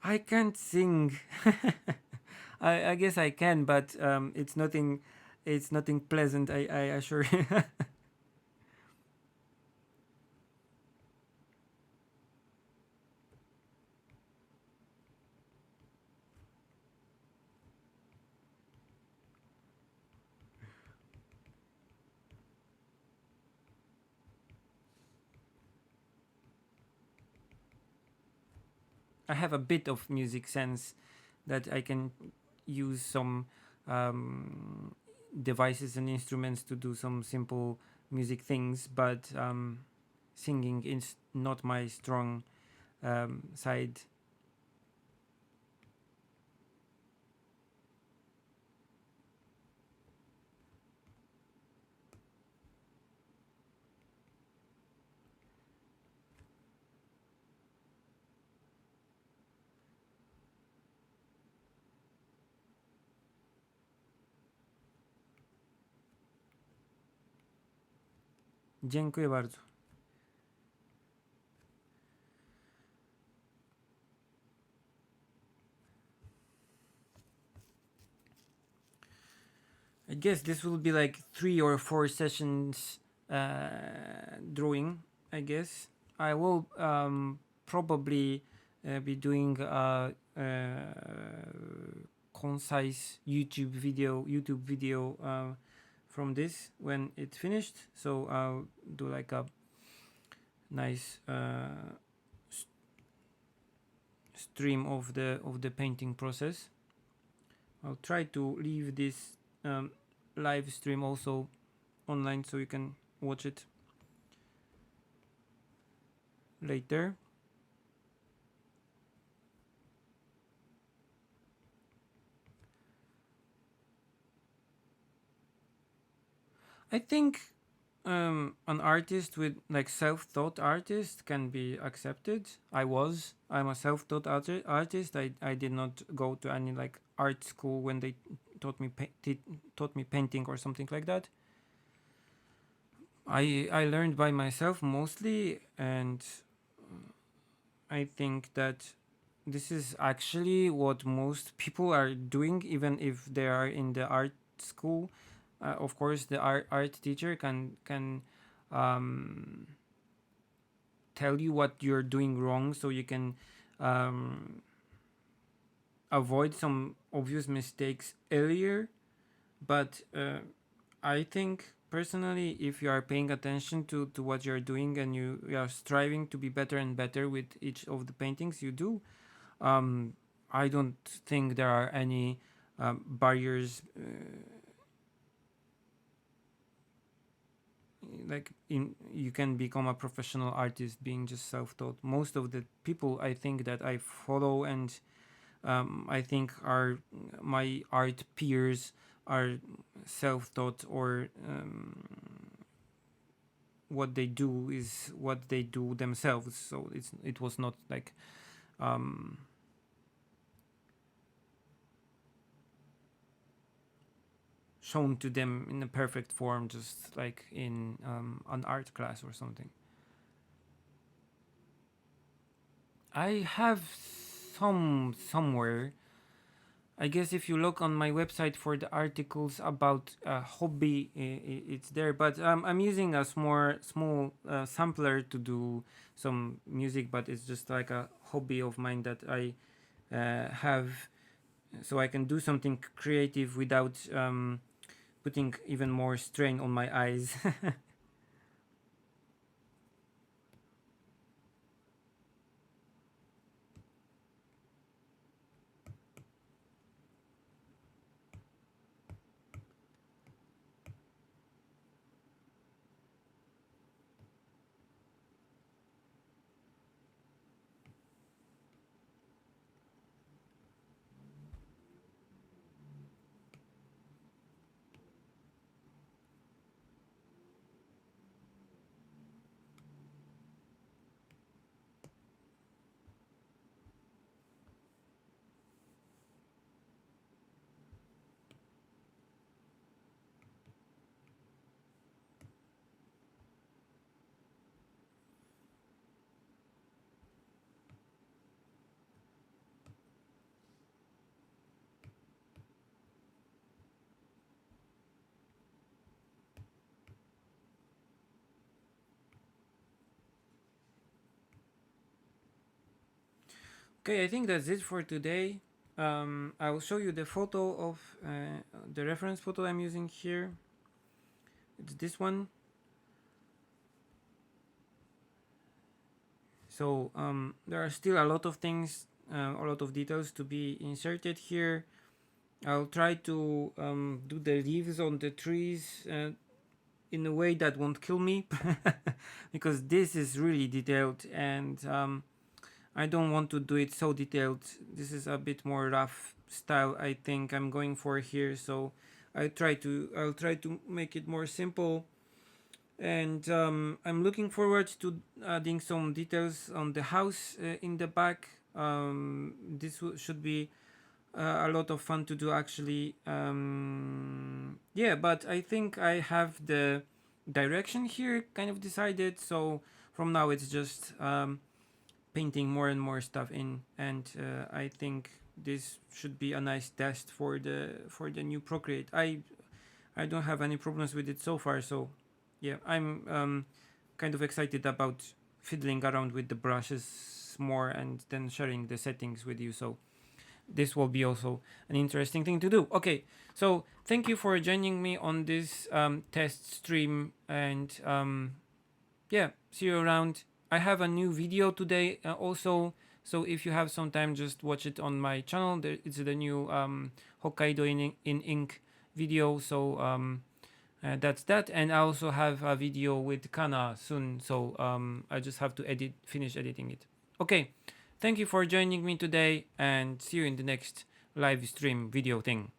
I can't sing. I guess I can, but it's nothing. It's nothing pleasant. I assure you. I have a bit of music sense that I can use some um, devices and instruments to do some simple music things, but singing is not my strong side. Dziękuję bardzo. I guess this will be like 3 or 4 sessions drawing. I guess I will probably be doing concise YouTube video from this when it's finished. So I'll do like a nice stream of the painting process. I'll try to leave this live stream also online so you can watch it later. I think an artist with like self-taught artist can be accepted. I'm a self-taught artist. I did not go to any like art school when they taught me painting or something like that. I learned by myself mostly, and I think that this is actually what most people are doing, even if they are in the art school. Of course, the art teacher can um, tell you what you're doing wrong, so you can um, avoid some obvious mistakes earlier. But I think personally, if you are paying attention to what you're doing and you are striving to be better and better with each of the paintings you do, um, I don't think there are any barriers. Like in you can become a professional artist being just self-taught. Most of the people I think that I follow and I think are my art peers are self-taught, or what they do is what they do themselves. So it was not like um, shown to them in a perfect form, just like in an art class or something. I have somewhere. I guess if you look on my website for the articles about hobby, it's there. But I'm using a small sampler to do some music, but it's just like a hobby of mine that I have, so I can do something creative without putting even more strain on my eyes. Okay, I think that's it for today. I will show you the photo of the reference photo I'm using here. It's this one. So there are still a lot of things, a lot of details to be inserted here. I'll try to do the leaves on the trees in a way that won't kill me because this is really detailed, and I don't want to do it so detailed. This is a bit more rough style I think I'm going for here, so I'll try to make it more simple. And I'm looking forward to adding some details on the house in the back. This should be a lot of fun to do actually. Yeah, but I think I have the direction here kind of decided, so from now it's just painting more and more stuff in, and I think this should be a nice test for the new Procreate. I don't have any problems with it so far, so yeah, I'm kind of excited about fiddling around with the brushes more and then sharing the settings with you. So this will be also an interesting thing to do. Okay, so thank you for joining me on this test stream, and yeah, see you around. I have a new video today also, so if you have some time, just watch it on my channel. It's the new Hokkaido in ink video, so that's that. And I also have a video with Kana soon, so I just have to finish editing it. Okay, thank you for joining me today, and see you in the next live stream video thing.